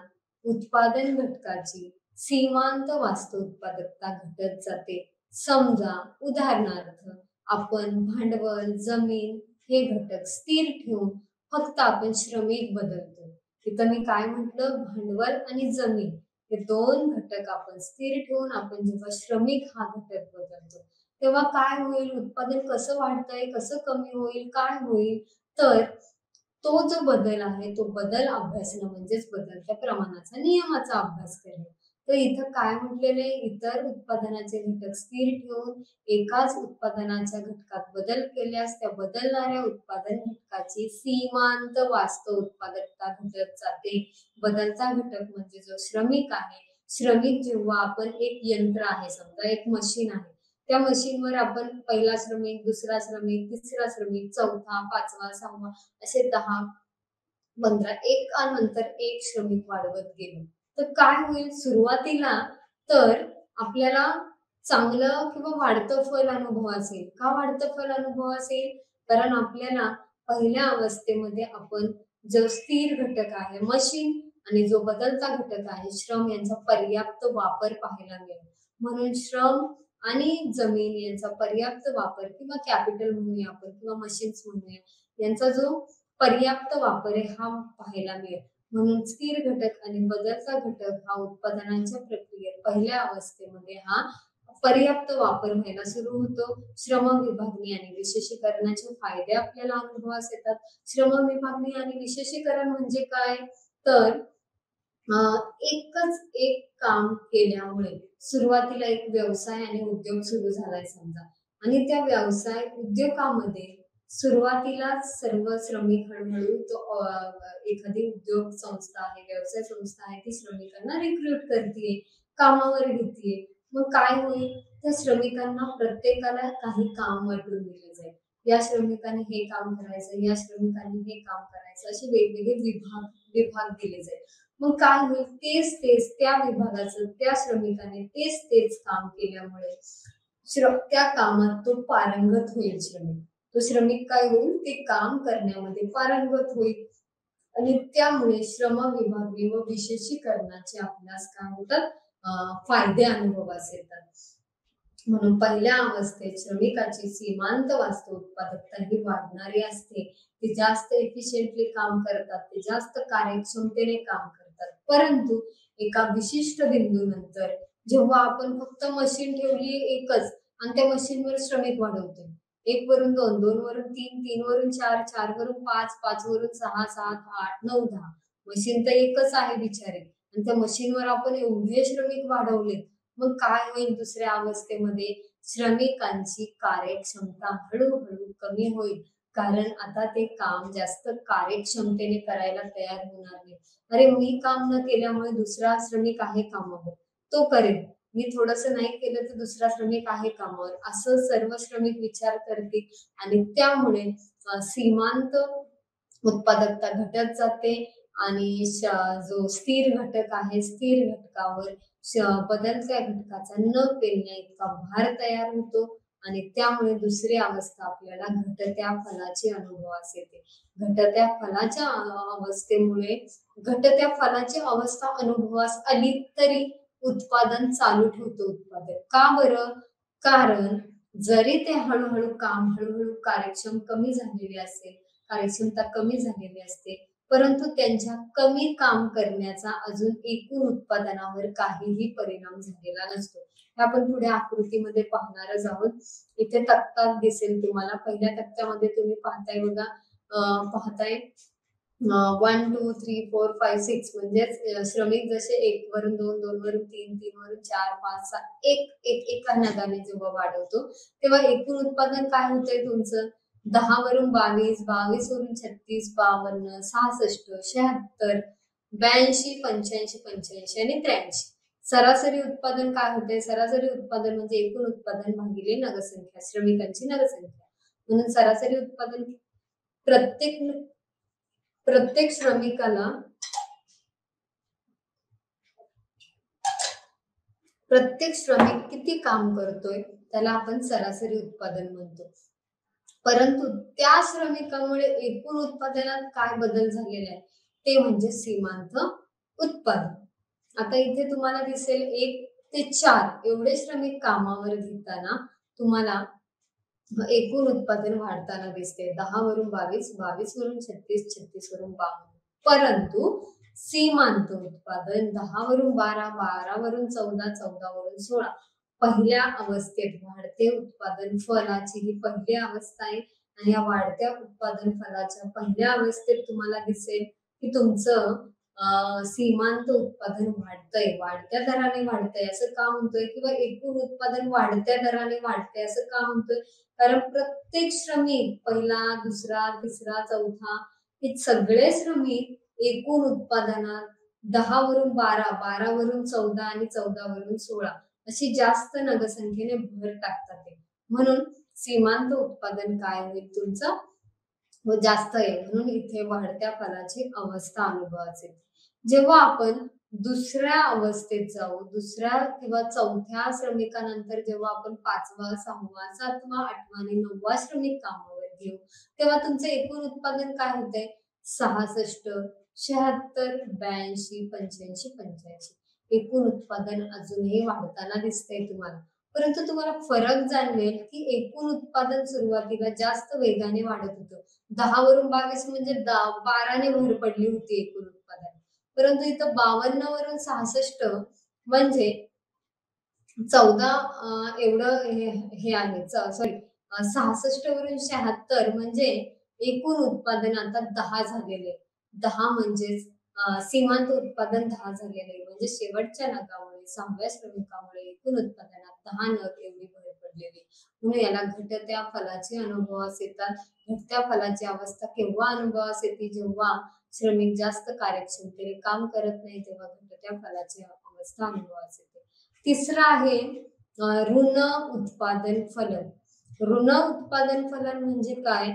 उत्पादन घटकाची सीमांत वास्तव उत्पादकता घटत जाते. समजा उदाहरणार्थ आपण भांडवल, जमीन हे घटक स्थिर ठेवून फक्त आपण श्रमिक बदलतो. तिथं मी काय म्हटलं? भांडवल आणि जमीन हे दोन घटक आपण स्थिर ठेवून आपण जेव्हा श्रमिक हा घटक बदलतो तेव्हा काय होईल? उत्पादन कसं वाढतंय, कसं कमी होईल, काय होईल? तर तो जो बदल आहे तो बदल अभ्यासणं म्हणजेच बदलत्या प्रमाणाचा नियमाचा अभ्यास करणे. तर इथं काय म्हटलेलं आहे? इतर उत्पादनाचे घटक स्थिर ठेवून एकाच उत्पादनाच्या घटकात बदल केल्यास त्या बदलणाऱ्या उत्पादन घटकाची सीमांत वास्तव उत्पादकता घटत जाते. बदलता घटक म्हणजे जो श्रमिक आहे, श्रमिक जेव्हा आपण एक यंत्र आहे, समजा एक मशीन आहे, त्या मशीनवर आपण पहिला श्रमिक, दुसरा श्रमिक, तिसरा श्रमिक, चौथा, पाचवा, सहावा असे 10, 15 एकानंतर एक श्रमिक वाढवत गेलो तर काय होईल? सुरुवातीला तर आपल्याला चांगलं किंवा वाढतं फल अनुभवास येईल. का वाढतं फल अनुभवास येईल? कारण आपल्याला पहिल्या अवस्थेमध्ये आपण जो स्थिर घटक आहे मशीन आणि जो बदलता घटक आहे श्रम यांचा पर्याप्त वापर पाहायला मिळेल. म्हणून श्रम आणि जमीन यांचा पर्याप्त वापर किंवा कॅपिटल म्हणूया आपण किंवा मशीन्स म्हणूया, यांचा जो पर्याप्त वापर आहे हा पाहायला मिळेल. म्हणून स्थिर घटक आणि बदलता घटक हा उत्पादनाच्या प्रक्रियेत पहिल्या अवस्थेमध्ये हा पर्याप्त वापर व्हायला सुरू होतो. श्रम विभागणी आणि विशेषीकरणाचे फायदे आपल्याला अनुभवास येतात. श्रम विभागणी आणि विशेषीकरण म्हणजे काय? तर एकच एक काम केल्यामुळे सुरुवातीला एक व्यवसाय आणि उद्योग सुरू झालाय समजा, आणि त्या व्यवसाय उद्योगामध्ये सुरुवातीला सर्व श्रमिक हळूहळू तो एखादी उद्योग संस्था आहे, व्यवसाय संस्था आहे, ती श्रमिकांना रिक्रूट करते, कामावर घेते. मग काय होईल? त्या श्रमिकांना प्रत्येकाला काही काम वाटून दिले जाईल. या श्रमिकांनी हे काम करायचं, या श्रमिकांनी हे काम करायचं, असे वेगवेगळे विभाग दिले जाईल. मग काय होईल? तेच त्या विभागाचं त्या श्रमिकाने तेच काम केल्यामुळे त्या कामात तो पारंगत होईल. श्रमिक तो श्रमिक काय होईल, ते काम करण्यामध्ये पारंगत होईल आणि त्यामुळे श्रम विभागणी व विशेषीकरणाचे आपल्यास काय होतात, फायदे अनुभवास येतात. म्हणून पहिल्या अवस्थेत श्रमिकाची सीमांत वास्तव उत्पादकता ही वाढणारी असते. ते जास्त एफिशियंटली काम करतात, ते जास्त कार्यक्षमतेने काम करतात. परंतु एका विशिष्ट बिंदूनंतर जेव्हा आपण फक्त मशीन ठेवली एकच आणि त्या मशीनवर श्रमिक वाढवतोय, 1 वरून 2, 2 वरून 3, 3 वरून 4, 4 वरून 5, 5 वरून 6, 7, 8, 9, 10. मशीन तर एकच आहे बिचारी आणि त्या मशीनवर आपण एवढे श्रमिक वाढवले, मग काय होईल दुसऱ्या अवस्थेमध्ये, श्रमिकांची कार्यक्षमता हळूहळू कमी होईल. कारण आता ते काम जास्त कार्यक्षमतेने करायला तयार होणार नाही. अरे मी काम न केल्यामुळे दुसरा श्रमिक आहे कामावर, तो करेल. मी थोडंसं नाही केलं तर दुसरा श्रमिक आहे कामावर, असं सर्व श्रमिक विचार करतील आणि त्यामुळे सीमांत उत्पादकता घटत जाते आणि जो स्थिर घटक आहे, स्थिर घटकावर बदलत्या घटकाचा न पेलण्या इतका भार तयार होतो आणि त्यामुळे दुसरी अवस्था आपल्याला घटत्या फलाची अनुभवास येते. घटत्या फलाच्या अवस्थेमुळे घटत्या फलाची अवस्था अनुभवास आली तरी उत्पादन चालू ठेवतो उत्पादक. का बरं? कारण जरी ते हळूहळू काम, हळूहळू कार्यक्षम कमी झालेले असेल, कार्यक्षमता कमी झालेली असते, परंतु त्यांच्या कमी काम करण्याचा अजून एकूण उत्पादनावर काहीही परिणाम झालेला नसतो. हे आपण पुढे आकृतीमध्ये पाहणारच आहोत. इथे तक्ता दिसेल तुम्हाला. पहिल्या तक्त्यामध्ये तुम्ही पाहताय बघा, पाहताय 1, 2, 3, 4, 5, 6 म्हणजेच श्रमिक जसे 1 वरून 2, 2 वरून 3, 3 वरून 4, 5, 6 एका नगाने जेव्हा वाढवतो, तेव्हा एकूण उत्पादन काय होतंय तुमचं, 10 वरून 22, 22 वरून 36, 52, 66, 76, 82, 85, 85 आणि 83. सरासरी उत्पादन काय होते, सरासरी उत्पादन म्हणजे एकूण उत्पादन भागिले नगसंख्या, श्रमिकांची नगसंख्या. म्हणून सरासरी उत्पादन प्रत्येक श्रमिकाला प्रत्येक श्रमिक किती काम करतोय त्याला आपण सरासरी उत्पादन म्हणतो. परंतु त्या श्रमिकामुळे एकूण उत्पादनात काय बदल झालेला आहे ते म्हणजे सीमांत उत्पादन. आता इथे तुम्हाला दिसेल 1 ते 4 एवढे श्रमिक कामावर घेताना तुम्हाला एकूण उत्पादन वाढताना दिसते. 10 वरून 22, 22 वरून 36, 36 वरून 52. परंतु सीमांत उत्पादन 10 वरून 12, 12 वरून 14, 14 वरून 16. पहिल्या अवस्थेत वाढते उत्पादन फलाची ही पहिली अवस्था आहे आणि या वाढत्या उत्पादन फलाच्या पहिल्या अवस्थेत तुम्हाला दिसेल की तुमचं सीमांत उत्पादन वाढतंय, वाढत्या दराने वाढतंय असं का म्हणतोय, किंवा एकूण उत्पादन वाढत्या दराने वाढतंय असं का म्हणतोय, कारण प्रत्येक श्रमिक पहिला, दुसरा, तिसरा, चौथा हे सगळे श्रमिक एकूण उत्पादनात 10 वरून 12, 12 वरून 14 आणि 14 वरून 16 अशी जास्त नगसंख्येने भर टाकतात. म्हणून सीमांत उत्पादन काय होईल तुमचं, जास्त आहे. म्हणून इथे वाढत्या फलाची अवस्था अनुभवास येते. जेव्हा आपण दुसऱ्या अवस्थेत जाऊ, दुसऱ्या किंवा चौथ्या श्रमिकानंतर जेव्हा आपण 5वा, 6वा, 7वा, 8वा आणि 9वा श्रमिक कामावर घेऊ, तेव्हा तुमचं एकूण उत्पादन काय होतंय, 66, 76, 82, 85, 85. एकूण उत्पादन अजूनही वाढताना दिसतंय तुम्हाला. परंतु तुम्हाला फरक जाणवेल की एकूण उत्पादन सुरुवातीला जास्त वेगाने वाढत होतं. 10 वरून 22 म्हणजे 12ने भर पडली होती एकूण उत्पादन. परंतु इथं 52 वरून 66 म्हणजे 14 एवढं हे आहे, सॉरी 66 वरून 76 म्हणजे एकूण उत्पादन आता 10 झालेले. 10 म्हणजेच सीमांत उत्पादन 10 झालेलं आहे. म्हणजे शेवटच्या नगामुळे 6व्या श्रमिकामुळे एकूण उत्पादनात 10 नग एवढी भर पडलेली. म्हणून याला घटत्या फलाचे अनुभवास येतात. घटत्या फलाची अवस्था केव्हा अनुभवास येते, जेव्हा श्रमिक जास्त कार्यक्षमतेने काम करत नाही, तेव्हा घटत्या फलाची अवस्था अनुभवास येते. तिसरा आहे ऋण उत्पादन फलन. ऋण उत्पादन फलन म्हणजे काय,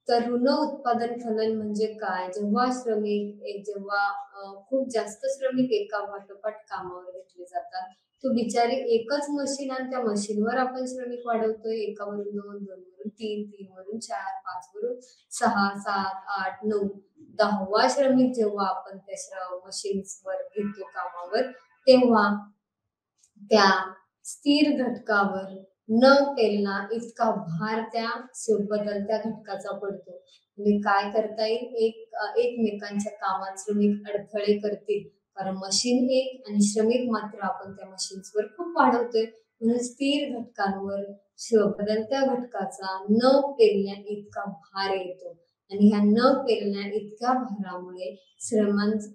तर ऋण उत्पादन फलन म्हणजे काय, जेव्हा खूप जास्त श्रमिक एका पाठोपाठ कामावर घेतले जातात, तो बिचारी एकच मशीन आणि त्या मशीनवर आपण श्रमिक वाढवतोय, 1 वरून 2, 2 वरून 3, 3 वरून 4, 5 वरून 6, 7, 8, 9, 10वा श्रमिक जेव्हा आपण त्या मशीन्सवर घेतो कामावर, तेव्हा त्या स्थिर घटकावर न पेलना इतका भार त्या बदलत्या घटकाचा पडतो. म्हणजे काय करता येईल, एकमेकांच्या कामात श्रमिक अडथळे करतील, कारण मशीन एक आणि श्रमिक मात्र आपण त्या मशीन्सवर खूप वाढवतोय. म्हणून स्थिर घटकांवर बदलत्या घटकाचा न पेलण्या इतका भार येतो आणि ह्या न पेलण्या इतक्या भारामुळे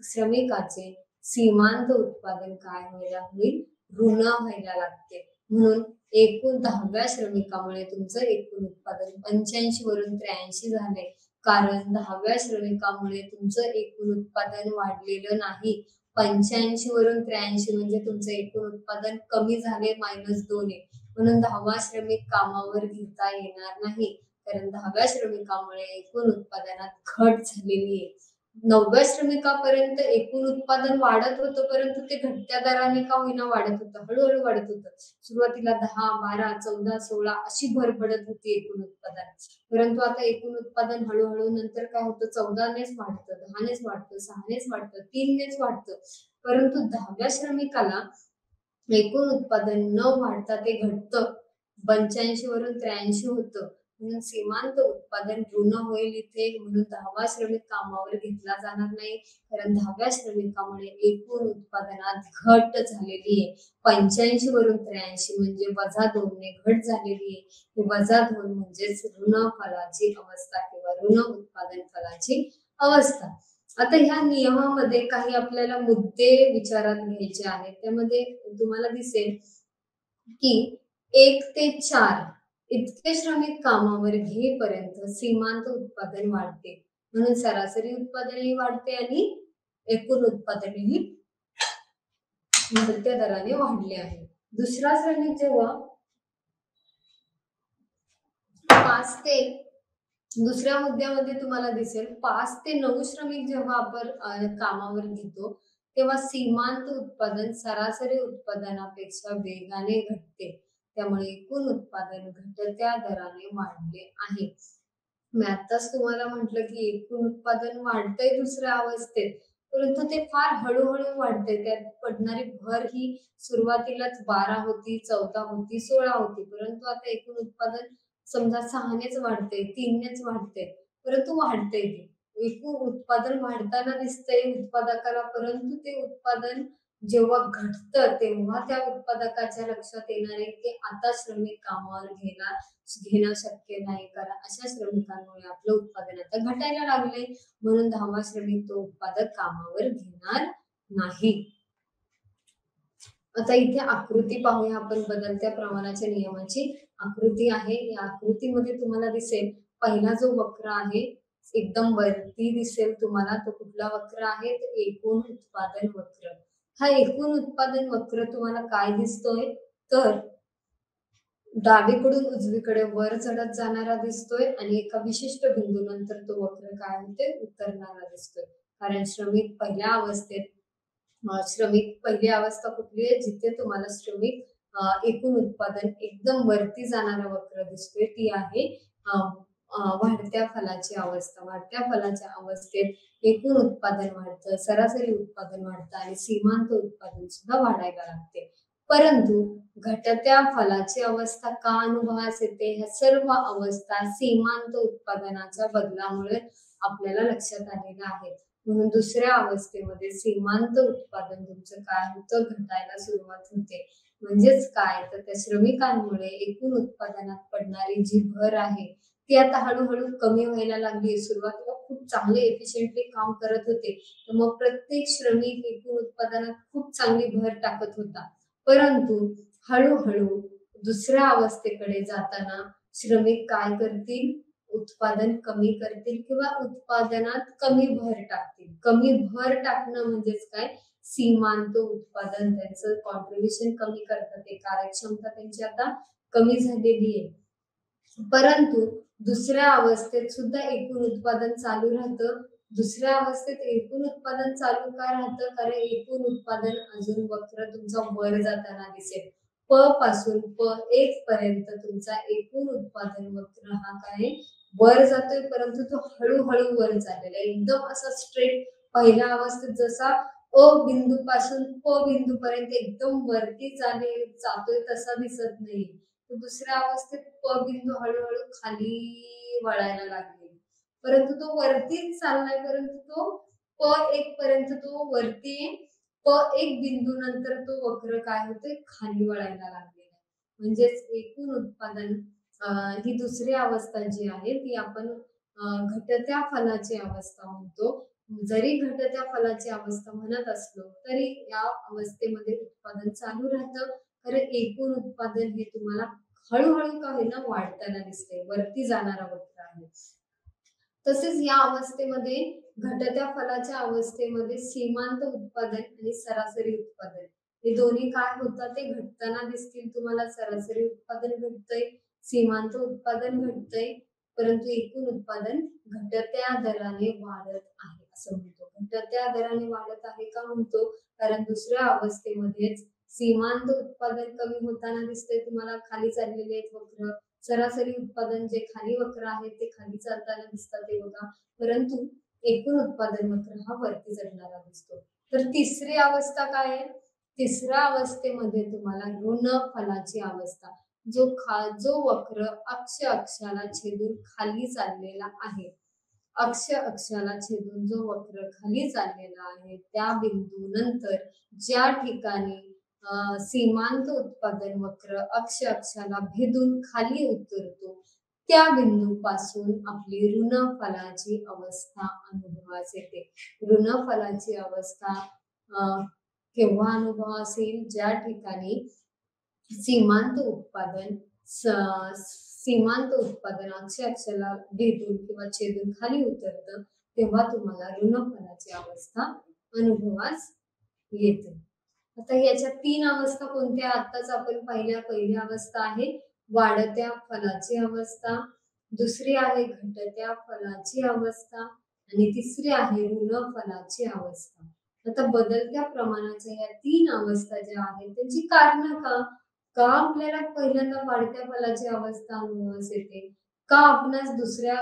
श्रमिकाचे सीमांत उत्पादन काय व्हायला होईल, ऋण व्हायला लागते. म्हणून एकूण 10व्या श्रमिकामुळे तुमचं एकूण उत्पादन 85 वरून 83 झाले, कारण 10व्या श्रमिकामुळे तुमचं एकूण उत्पादन वाढलेलं नाही. 85 वरून 83 म्हणजे तुमचं एकूण उत्पादन कमी झाले, -2 आहे. म्हणून 10वा श्रमिक कामावर घेता येणार नाही, कारण 10व्या श्रमिकामुळे एकूण उत्पादनात घट झालेली आहे. 9व्या श्रमिकापर्यंत एकूण उत्पादन वाढत होतं, परंतु ते घटत्या दराने का होईना वाढत होतं, हळूहळू वाढत होतं. सुरुवातीला 10, 12, 14, 16 अशी भर पडत होती एकूण उत्पादन. परंतु आता एकूण उत्पादन हळूहळू नंतर काय होतं, 14नेच वाढतं, 10नेच वाढतं, 6नेच वाढतं, 3नेच वाढतं. परंतु 10व्या श्रमिकाला एकूण उत्पादन न वाढता ते घटतं, 85 वरून 83 होतं. म्हणून सीमांत उत्पादन ऋण होईल इथे. म्हणून 10वा श्रमिक कामावर घेतला जाणार नाही, कारण 10व्या श्रमिकामुळे एकूण उत्पादनात घट झालेली आहे. 85 वरून 83 म्हणजे -2 ने घट झालेली आहे. हे -2 म्हणजेच ऋण फलाची अवस्था किंवा ऋण उत्पादन फलाची अवस्था. आता ह्या नियमामध्ये काही आपल्याला मुद्दे विचारात घ्यायचे आहेत. त्यामध्ये तुम्हाला दिसेल की 1 ते 4 इतके श्रमिक कामावर घेईपर्यंत सीमांत उत्पादन वाढते, म्हणून सरासरी उत्पादनही वाढते आणि एकूण उत्पादनही वाढत्या दराने वाढले आहे. दुसरा श्रमिक जेव्हा 5 ते दुसऱ्या मुद्द्यामध्ये तुम्हाला दिसेल 5 ते 9 श्रमिक जेव्हा आपण कामावर घेतो, तेव्हा सीमांत उत्पादन सरासरी उत्पादनापेक्षा वेगाने घटते, त्यामुळे एकूण उत्पादन घटत्या दराने वाढले आहे. मी आताच तुम्हाला म्हटलं की एकूण उत्पादन वाढतंय दुसऱ्या अवस्थेत, परंतु ते फार हळूहळू वाढते. त्यात पडणारी भर ही सुरुवातीलाच 12 होती, 14 होती, 16 होती, परंतु आता एकूण उत्पादन समजा 6नेच वाढते, 3नेच वाढते, परंतु वाढते ते. एकूण उत्पादन वाढताना दिसतंय उत्पादकाला, परंतु ते उत्पादन जेव्हा घटतं तेव्हा त्या उत्पादकाच्या लक्षात येणार आहे की आता श्रमिक कामावर घेणं शक्य नाही, कारण अशा श्रमिकांमुळे आपलं उत्पादन आता घटायला लागले. म्हणून 10वा श्रमिक तो उत्पादक कामावर घेणार नाही. आता इथे आकृती पाहूया आपण, बदलत्या प्रमाणाच्या नियमाची आकृती आहे. या आकृतीमध्ये तुम्हाला दिसेल पहिला जो वक्र आहे एकदम वरती दिसेल तुम्हाला, तो कुठला वक्र आहे, तर एकूण उत्पादन वक्र. हा एकूण उत्पादन वक्र तुम्हाला काय दिसतोय, तर डावीकडून उजवीकडे वर चढत जाणारा दिसतोय आणि एका विशिष्ट बिंदूनंतर तो वक्र काय होते, उतरणारा दिसतोय. कारण श्रमिक पहिल्या पहिली अवस्था कुठली आहे, जिथे तुम्हाला श्रमिक एकूण उत्पादन एकदम वरती जाणारा वक्र दिसतोय, ती आहे वाढत्या फलाची अवस्था. वाढत्या फलाच्या अवस्थेत एकूण उत्पादन वाढतं, सरासरी उत्पादन वाढतं आणि सीमांत उत्पादन सुद्धा वाढायला लागते. परंतु घटत्या फलाची अवस्था का अनुभवास येते, ह्या सर्व अवस्था सीमांत उत्पादनाच्या बदलामुळे आपल्याला लक्षात आलेल्या आहेत. म्हणून दुसऱ्या अवस्थेमध्ये सीमांत उत्पादन तुमचं काय होतं, घटायला सुरुवात होते. म्हणजेच काय, तर त्या श्रमिकांमुळे एकूण उत्पादनात पडणारी जी भर आहे ती आता हळूहळू कमी व्हायला लागली. सुरुवातीला खूप चांगले एफिशियंटली काम करत होते, तर मग प्रत्येक श्रमिक एकूण उत्पादनात खूप चांगली भर टाकत होता. परंतु हळूहळू दुसऱ्या अवस्थेकडे जाताना श्रमिक काय करतील, उत्पादन कमी करतील किंवा उत्पादनात कमी भर टाकतील. कमी भर टाकणं म्हणजेच काय, सीमांत उत्पादन त्यांचं कॉन्ट्रीब्युशन कमी करतात, ते कार्यक्षमता त्यांची आता कमी झालेली आहे. परंतु दुसऱ्या अवस्थेत सुद्धा एकूण उत्पादन चालू राहतं. दुसऱ्या अवस्थेत एकूण उत्पादन चालू का राहतं, कारण एकूण उत्पादन अजून वक्र तुमचा वर जाताना दिसेल. प पासून प 1 पर्यंत तुमचा एकूण उत्पादन वक्र हा काय वर जातोय, परंतु तो हळूहळू वर चाललेला आहे. एकदम असा स्ट्रेट पहिल्या अवस्थेत जसा अ बिंदू पासून प बिंदू पर्यंत एकदम वरती जातोय तसा दिसत नाही. तर दुसऱ्या अवस्थेत प बिंदू हळूहळू खाली वळायला लागले, परंतु तो वरतीच चाललाय, परंतु तो प 1 पर्यंत तो वरती प 1 बिंदू नंतर तो वक्र काय होतोय खाली वळायला लागलेला आहे. म्हणजेच एकूण उत्पादन ही दुसरी अवस्था जी आहे ती आपण घटत्या फलाची अवस्था म्हणतो. जरी घटत्या फलाची अवस्था म्हणत असलो तरी या अवस्थेमध्ये उत्पादन चालू राहतं, कारण एकूण उत्पादन हे तुम्हाला हळूहळू का होईना वाढताना दिसते, वरती जाणारा वक्र आहे. तसेच या अवस्थेमध्ये घटत्या फलाच्या अवस्थेमध्ये सीमांत उत्पादन आणि सरासरी उत्पादन हे दोन्ही काय होतात ते घटताना दिसतील तुम्हाला. सरासरी उत्पादन घटतंय, सीमांत उत्पादन घटतंय, परंतु एकूण उत्पादन घटत्या दराने वाढत आहे असं म्हणतो. घटत्या दराने वाढत आहे का म्हणतो, कारण दुसऱ्या अवस्थेमध्येच सीमांत उत्पादन कमी होताना दिसतंय तुम्हाला, खाली चाललेले आहेत वक्र. सरासरी उत्पादन जे खाली वक्र आहे ते खाली चालताना दिसतात ते बघा, परंतु एकूण उत्पादन वक्र हा वरती चढणारा दिसतो. तर तिसरी अवस्था काय आहे, तिसऱ्या अवस्थेमध्ये तुम्हाला ऋण फलाची अवस्था, जो वक्र अक्षाला छेदून खाली चाललेला आहे, अक्षाला छेदून जो वक्र खाली चाललेला आहे त्या बिंदू नंतर ज्या ठिकाणी सीमांत उत्पादन वक्र अक्षाला भेदून खाली उतरतो त्या बिंदूपासून आपली ऋण फलाची अवस्था अनुभवास येते. ऋण फलाची अवस्था केव्हा अनुभवास येईल, ज्या ठिकाणी सीमांत उत्पादन अक्षाला भेदून किंवा छेदून खाली उतरतं, तेव्हा तुम्हाला ऋण फलाची अवस्था अनुभवास येते. आता याच्या 3 अवस्था कोणत्या आताच आपण पाहिल्या. पहिली अवस्था आहे वाढत्या फलाची अवस्था, दुसरी आहे घटत्या फलाची अवस्था आणि तिसरी आहे ऋण फलाची अवस्था. आता बदलत्या प्रमाणाच्या या 3 अवस्था ज्या आहेत त्यांची कारण का आपल्याला पहिल्यांदा वाढत्या फलाची अवस्था अनुभवास येते, का आपणास दुसऱ्या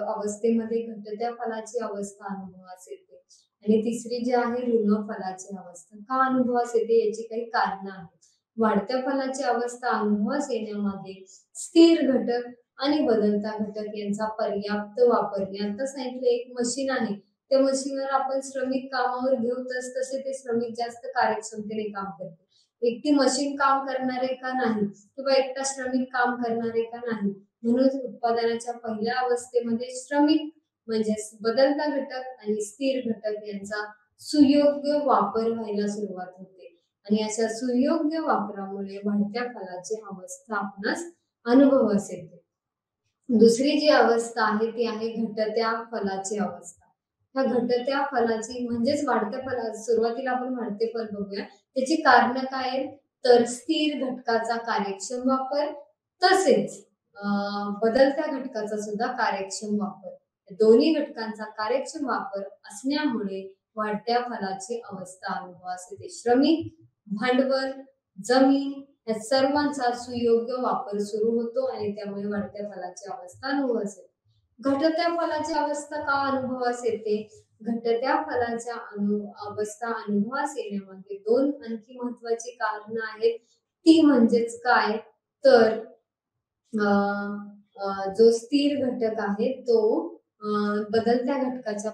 अवस्थेमध्ये घटत्या फलाची अवस्था अनुभवास येते आणि तिसरी जी आहे ऋण फलाची अवस्था का अनुभवास येते, याची काही कारण आहेत. वाढत्या फलाची अवस्था अनुभवास येण्यामागे स्थिर घटक आणि बदलता घटक यांचा पर्याप्त वापर. मी आता सांगितलं एक मशीन आहे, त्या मशीनवर आपण श्रमिक कामावर घेऊ तसे ते श्रमिक जास्त कार्यक्षमतेने काम करते. एकटी मशीन काम करणार आहे का नाही, किंवा एकटा श्रमिक काम करणार आहे का नाही. म्हणून उत्पादनाच्या पहिल्या अवस्थेमध्ये श्रमिक म्हणजे बदलता घटक आणि स्थिर घटक यांचा सुयोग्य वापर व्हायला सुरुवात होते आणि अशा सुयोग्य वापरामुळे वाढत्या फलाची अवस्था आपणास अनुभवास येते. दुसरी जी अवस्था आहे ती आहे घटत्या फलाची अवस्था. ह्या घटत्या फलाची म्हणजेच वाढत्या फला, सुरुवातीला आपण वाढते फल बघूया. त्याची कारण काय आहेत, तर स्थिर घटकाचा कार्यक्षम वापर तसेच बदलत्या घटकाचा सुद्धा कार्यक्षम वापर. दोन्ही घटकांचा कार्यक्षम वापर असण्यामुळे वाढत्या फलाची अवस्था अनुभवास येते. श्रमिक, भांडवल, जमीन या सर्वांचा सुयोग्य वापर सुरू होतो आणि त्यामुळे वाढत्या फलाची अवस्था अनुभवास येते. घटत्या फलाची अवस्था का अनुभवास येते, घटत्या फलाच्या अवस्था अनुभवास येण्यामध्ये 2 आणखी महत्वाची कारण आहेत. ती म्हणजेच काय, तर जो स्थिर घटक आहे तो बदलत्या घटकाच्या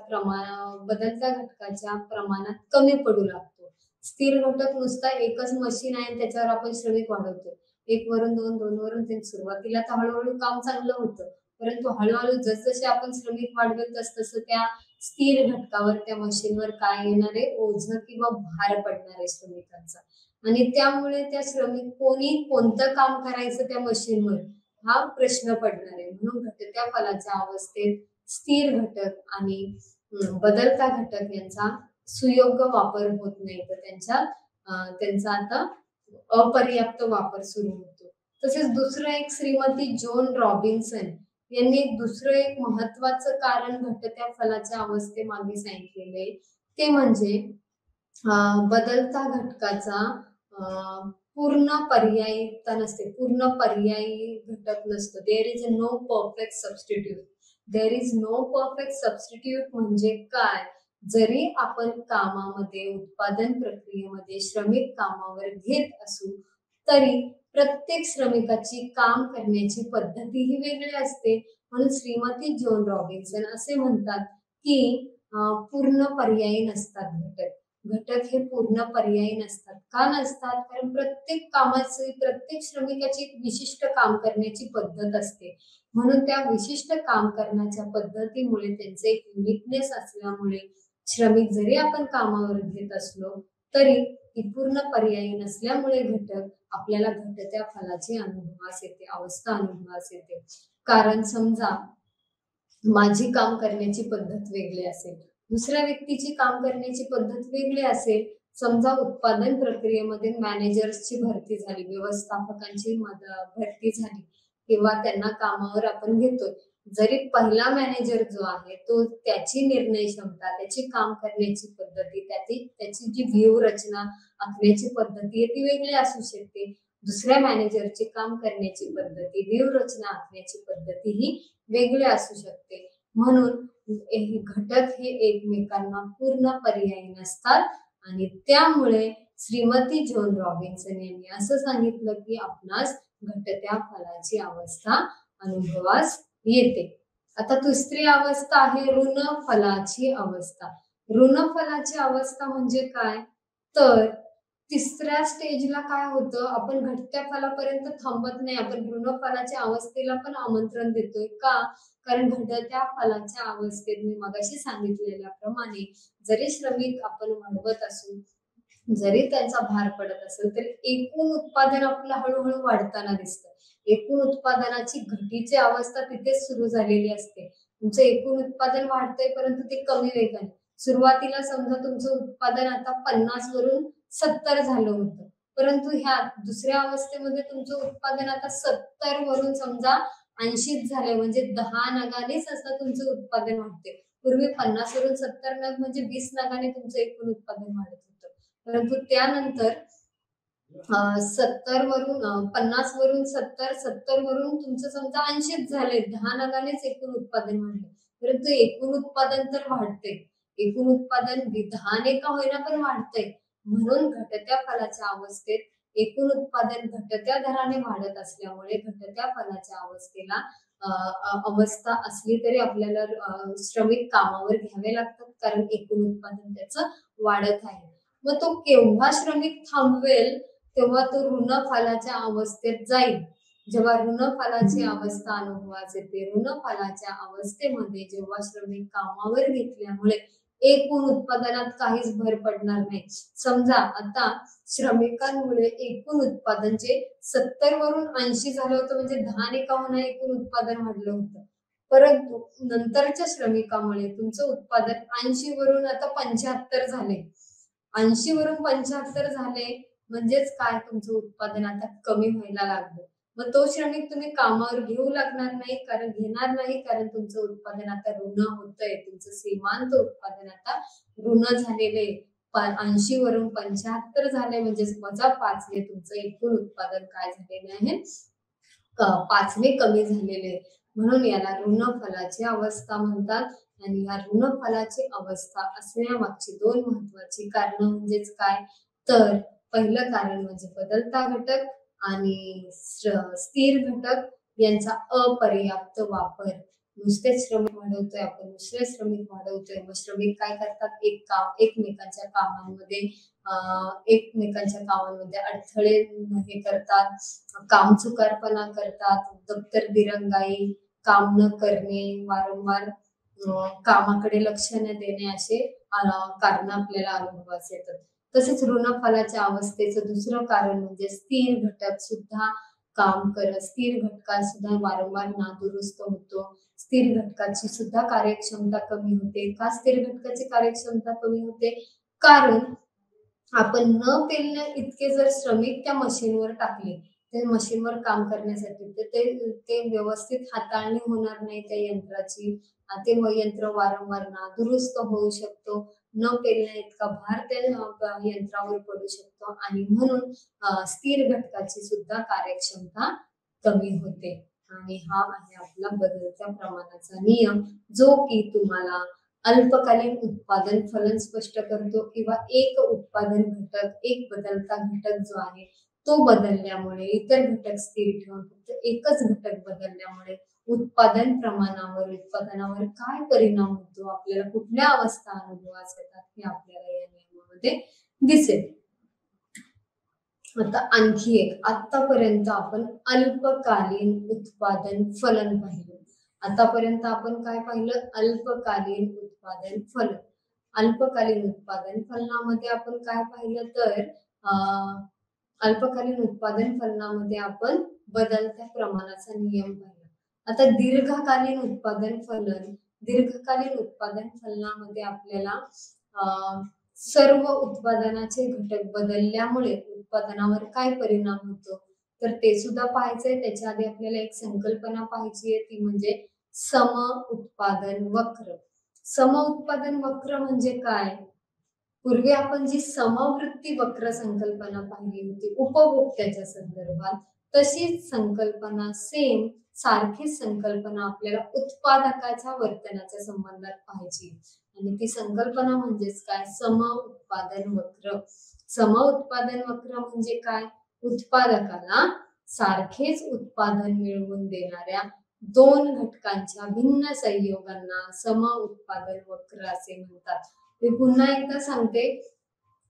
प्रमाणात कमी पडू लागतो. स्थिर घटक नुसता एकच मशीन आहे त्याच्यावर आपण श्रमिक वाढवतो, 1 वरून 2, 2 वरून 3. सुरुवातीला तर हळूहळू काम चांगलं होतं, परंतु हळूहळू जसजसे आपण श्रमिक वाढवेल तसतसं त्या स्थिर घटकावर, त्या मशीनवर काय येणार आहे, ओझं किंवा भार पडणार आहे श्रमिकांचा आणि त्यामुळे त्या श्रमिक कोणतं काम करायचं त्या मशीनवर हा प्रश्न पडणार आहे. म्हणून घटत्या फलाच्या अवस्थेत स्थिर घटक आणि बदलता घटक यांचा सुयोग्य वापर होत नाही, तर त्यांचा आता अपर्याप्त वापर सुरू होतो. तसेच दुसरं एक श्रीमती जॉन रॉबिन्सन यांनी दुसरं एक महत्वाचं कारण घटत्या फलाच्या अवस्थेमागे सांगितलेले ते म्हणजे बदलता घटकाचा पूर्ण पर्यायीता नसते, पूर्ण पर्यायी घटक नसतो. There is no perfect substitute. There is no perfect substitute म्हणजे काय? जरी आपण कामामध्ये, उत्पादन प्रक्रियेमध्ये श्रमिक कामावर घेत असू, तरी प्रत्येक श्रमिकाची काम करण्याची पद्धतीही वेगळी असते. म्हणून श्रीमती जॉन रॉबिन्सन असे म्हणतात की पूर्ण पर्यायी नसतात घटक. घटक हे पूर्ण पर्यायी नसतात. का नसतात? कारण प्रत्येक कामाची, प्रत्येक श्रमिकाची एक विशिष्ट काम करण्याची पद्धत असते. म्हणून त्या विशिष्ट काम करण्याच्या पद्धतीमुळे त्यांचे एक युनिकनेस असल्यामुळे श्रमिक जरी आपण कामावर घेत असलो तरी ती पूर्ण पर्यायी नसल्यामुळे घटक आपल्याला घटत्या फलाची अनुभवास येते, अवस्था अनुभवास येते. कारण समजा माझी काम करण्याची पद्धत वेगळी असेल, दुसऱ्या व्यक्तीची काम करण्याची पद्धत वेगळी असेल. समजा उत्पादन प्रक्रियेमध्ये मॅनेजर्सची भरती झाली, व्यवस्थापकांची भरती झाली किंवा त्यांना कामावर आपण घेतोय. जरी पहिला मॅनेजर जो आहे तो त्याची निर्णय क्षमता, त्याची काम करण्याची पद्धती, त्याची जी व्यूहरचना आखण्याची पद्धती आहे ती वेगळी असू शकते. दुसऱ्या मॅनेजरची काम करण्याची पद्धती, व्यूहरचना आखण्याची पद्धती ही वेगळी असू शकते. म्हणून घटक हे एकमेकांना पूर्ण पर्यायी नसतात आणि त्यामुळे श्रीमती जॉन रॉबिन्सन यांनी असं सांगितलं की आपणास घटत्या फलाची अवस्था अनुभवास येते. आता दुसरी अवस्था आहे ऋण फलाची अवस्था. ऋण फलाची अवस्था म्हणजे काय? तर तिसऱ्या स्टेजला काय होतं, आपण घटत्या फलापर्यंत थांबत नाही, आपण ऋण फलाच्या अवस्थेला पण आमंत्रण देतोय. का? कारण घटत्या फलाच्या अवस्थेत मी मगाशी सांगितलेल्याप्रमाणे जरी श्रमिक आपण वाढवत असू, जरी त्यांचा भार पडत असेल तरी एकूण उत्पादन आपलं हळूहळू वाढताना दिसतं. एकूण उत्पादनाची घटीची अवस्था तिथेच सुरू झालेली असते. तुमचं एकूण उत्पादन वाढतंय परंतु ते कमी वेगाने. सुरुवातीला समजा तुमचं उत्पादन आता 50 वरून 70 झालं होतं, परंतु ह्या दुसऱ्या अवस्थेमध्ये तुमचं उत्पादन आता 70 वरून समजा 80 झाले, म्हणजे 10 नगानेच असं तुमचं उत्पादन वाढते. पूर्वी 50 वरून 70 नग म्हणजे 20 नगाने तुमचं एकूण उत्पादन वाढत होतं. परंतु त्यानंतर 70 वरून 50 वरून 70, 70 वरून तुमचं समजा 80 झाले, 10 नगानेच एकूण उत्पादन वाढले. परंतु एकूण उत्पादन तर वाढते, एकूण उत्पादन 10 ने का होईना पण वाढतंय. म्हणून घटत्या फलाच्या अवस्थेत एकूण उत्पादन घटत्या दराने वाढत असल्यामुळे घटत्या फलाच्या अवस्थेला अवस्था असली तरी आपल्याला श्रमिक कामावर घ्यावे लागतात, कारण एकूण उत्पादन त्याचं वाढत आहे. मग तो केव्हा श्रमिक थांबवेल? तेव्हा तो ऋण फलाच्या अवस्थेत जाईल. जेव्हा ऋण फलाची अवस्था अनुभवास येते, ऋण फलाच्या अवस्थेमध्ये जेव्हा श्रमिक कामावर घेतल्यामुळे एकूण उत्पादनात काहीच भर पडणार नाही. समजा आता श्रमिकांमुळे एकूण उत्पादन जे 70 वरून 80 झालं होतं, म्हणजे 10 ने का होईना एकूण उत्पादन वाढलं होतं. परंतु नंतरच्या श्रमिकामुळे तुमचं उत्पादन 80 वरून आता 75 झाले. 80 वरून 75 झाले म्हणजेच काय, तुमचं उत्पादन आता कमी व्हायला लागलं. मग तो श्रमिक तुम्ही कामावर घेऊ लागणार नाही, कारण घेणार नाही, कारण तुमचं उत्पादन आता ऋण होतंय. तुमचं सीमांत उत्पादन आता ऋण झालेले 80 वरून 75 झाले, म्हणजेच -5 ने तुमचं एकूण उत्पादन काय झालेलं आहे, 5 ने कमी झालेले. म्हणून याला ऋण फलाची अवस्था म्हणतात. आणि या ऋण फलाची अवस्था असण्यामागची 2 महत्वाची कारण म्हणजेच काय, तर पहिलं कारण म्हणजे बदलता घटक आणि स्थिर घटक यांचा अपर्याप्त वापर. नुसते श्रमिक वाढवतोय आपण, दुसरे श्रमिक वाढवतोय, मग श्रमिक काय करतात, एकमेकांच्या कामांमध्ये अडथळे हे करतात, कामचुकारपणा करतात, दप्तर दिरंगाई, काम न करणे, वारंवार कामाकडे लक्ष न देणे, असे कारण आपल्याला अनुभवास येतात. तसेच ऋण फलाच्या अवस्थेचं दुसरं कारण म्हणजे स्थिर घटक सुद्धा स्थिर घटकात सुद्धा वारंवार नादुरुस्त होतो. स्थिर घटकाची सुद्धा कार्यक्षमता कमी होते. का स्थिर घटकाची कार्यक्षमता कमी होते? कारण आपण न पेलण्या इतके जर श्रमिक त्या मशीनवर टाकले, त्या मशीनवर काम करण्यासाठी, तर ते व्यवस्थित हाताळणी होणार नाही त्या यंत्राची. ते यंत्र वारंवार नादुरुस्त होऊ शकतो. न पेलण्या इतका भार त्या यंत्रावर पडू शकतो आणि म्हणून स्थिर घटकाची सुद्धा कार्यक्षमता कमी होते. आणि हा आहे आपला बदलत्या प्रमाणाचा नियम, जो की तुम्हाला अल्पकालीन उत्पादन फलन स्पष्ट करतो किंवा एक उत्पादन घटक, एक बदलता घटक जो आहे तो बदलल्यामुळे इतर घटक स्थिर ठेवून फक्त एकच घटक बदलल्यामुळे उत्पादनावर काय परिणाम होतो, आपल्याला कुठल्या अवस्था अनुभवास येतात हे आपल्याला या नियमामध्ये दिसेल. आता आणखी एक, आतापर्यंत आपण अल्पकालीन उत्पादन फलन पाहिलं. आतापर्यंत आपण काय पाहिलं? अल्पकालीन उत्पादन फलन. अल्पकालीन उत्पादन फलनामध्ये आपण काय पाहिलं तर अल्पकालीन उत्पादन फलनामध्ये आपण बदलत्या प्रमाणाचा नियम पाहिला. आता दीर्घकालीन उत्पादन फलनामध्ये आपल्याला सर्व उत्पादनाचे घटक बदलल्यामुळे उत्पादनावर काय परिणाम होतो तर ते सुद्धा पाहायचंय. त्याच्या आधी आपल्याला एक संकल्पना पाहायची आहे, ती म्हणजे सम उत्पादन वक्र. सम उत्पादन वक्र म्हणजे काय? पूर्वी आपण जी समवृत्ती वक्र संकल्पना पाहिली होती उपभोक्त्याच्या संदर्भात, तशीच संकल्पना सारखीच संकल्पना आपल्याला उत्पादकाच्या वर्तनाच्या संबंधात पाहायची. आणि ती संकल्पना म्हणजेच काय? सम उत्पादन वक्र. सम उत्पादन वक्र म्हणजे काय? उत्पादकाला सारखेच उत्पादन मिळवून देणाऱ्या दोन घटकांच्या भिन्न संयोगांना सम उत्पादन वक्र असे म्हणतात. मी पुन्हा एकदा सांगते,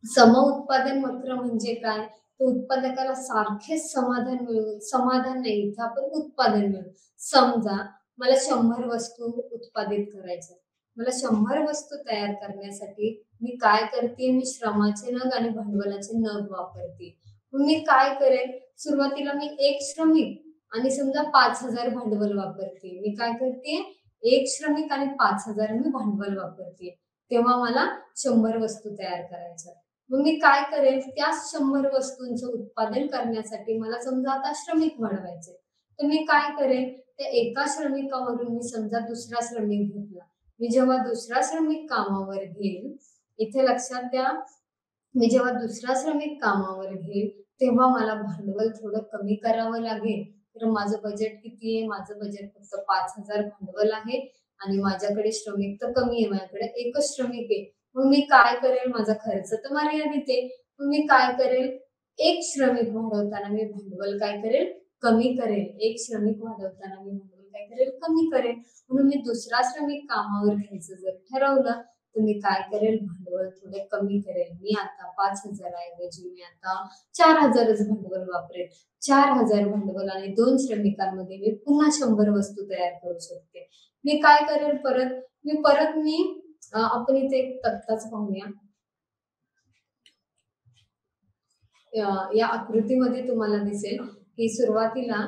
सम उत्पादन वक्र म्हणजे काय? तो उत्पादकाला सारखेच समाधान नाही, इथं आपण उत्पादन मिळवू. समजा मला 100 वस्तू उत्पादित करायच्या, मला 100 वस्तू तयार करण्यासाठी मी काय करते? मी श्रमाचे नग आणि भांडवलाचे नग वापरते. मी काय करेल? सुरुवातीला मी एक श्रमिक आणि समजा 5,000 भांडवल वापरते. मी काय करते? एक श्रमिक आणि 5,000 मी भांडवल वापरते. तेव्हा मला 100 वस्तू तयार करायच्या. मग मी काय करेल? त्या 100 वस्तूंचं उत्पादन करण्यासाठी मला समजा आता श्रमिक वाढवायचे, तर मी काय करेल? त्या एका श्रमिकावरून मी समजा दुसरा श्रमिक घेतला. मी जेव्हा दुसरा श्रमिक कामावर घेईल, इथे लक्षात द्या, मी जेव्हा दुसरा श्रमिक कामावर घेईल तेव्हा मला भांडवल थोडं कमी करावं लागेल. तर माझं बजेट किती आहे? माझं बजेट फक्त 5,000 भांडवल आहे आणि माझ्याकडे श्रमिक तर कमी आहे, माझ्याकडे एकच श्रमिक आहे. मग मी काय करेल? माझा खर्च तर मर्यादित आहे. मग मी काय करेल? एक श्रमिक वाढवताना मी भांडवल काय करेल? कमी करेल. एक श्रमिक वाढवताना मी भांडवल काय करेल? कमी करेल. म्हणून मी दुसरा श्रमिक कामावर घ्यायचं जर ठरवलं तर मी काय करेल? भांडवल थोडे कमी करेल. मी आता 5,000 ऐवजी मी आता 4,000च भांडवल वापरेल. 4,000 भांडवल आणि 2 श्रमिकांमध्ये मी पुन्हा 100 वस्तू तयार करू शकते. मी काय करेल? आपण इथे एक तक्ताच पाहूया. या आकृतीमध्ये तुम्हाला दिसेल की सुरुवातीला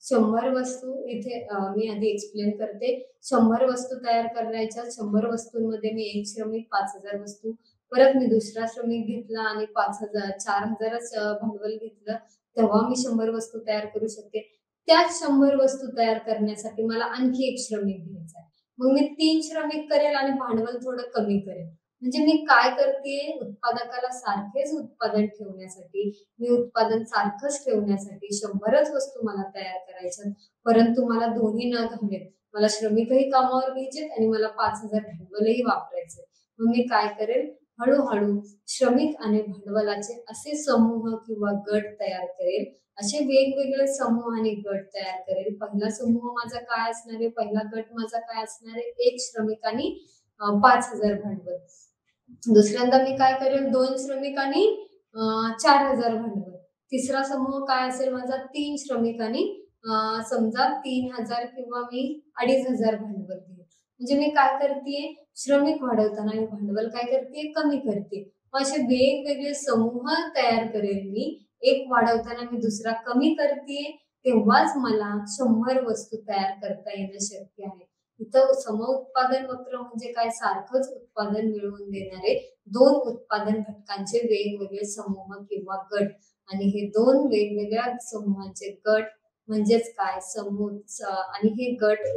100 वस्तू, इथे मी आधी एक्सप्लेन करते. 100 वस्तू तयार करायच्या. 100 वस्तूंमध्ये मी एक श्रमिक, 5,000 वस्तू, परत मी दुसरा श्रमिक घेतला आणि 4,000च भांडवल घेतलं, तेव्हा मी 100 वस्तू तयार करू शकते. त्याच 100 वस्तू तयार करण्यासाठी मला आणखी एक श्रमिक घ्यायचा आहे. मग मी 3 श्रमिक करेल आणि भांडवल थोडं कमी करेल. म्हणजे मी काय करते? उत्पादकाला सारखेच उत्पादन ठेवण्यासाठी, मी उत्पादन सारखंच ठेवण्यासाठी 100च वस्तू मला तयार करायच्या, परंतु मला दोन्ही न हवेत. मला श्रमिकही कामावर घ्यायचे आणि मला 5,000 भांडवलही वापरायचे. मग मी काय करेल? हळूहळू श्रमिक आणि भांडवलाचे असे समूह किंवा गट तयार करेल. असे वेगवेगळे समूह आणि गट तयार करेल. पहिला समूह माझा काय असणार आहे? पहिला गट माझा काय असणार आहे? एक श्रमिक आणि 5,000 भांडवल. दुसऱ्यांदा मी काय करेल? 2 श्रमिक आणि 4,000 भांडवल. तिसरा समूह काय असेल माझा? 3 श्रमिक आणि समजा 3,000 किंवा मी 2,500 भांडवल घेईल. म्हणजे मी काय करते? श्रमिक वाढवताना मी भांडवल काय करते? कमी करते. असे वेगवेगळे समूह तयार करेल मी. एक वाढवताना मी दुसरा कमी करते, तेव्हाच मला 100 वस्तू तयार करता येणं शक्य आहे. इथं समउत्पादन वक्र म्हणजे काय? सारखंच उत्पादन मिळवून देणारे दोन उत्पादन घटकांचे वेगवेगळे समूह किंवा गट. आणि हे दोन वेगवेगळ्या समूहांचे गट म्हणजेच काय? समूह. आणि हे गट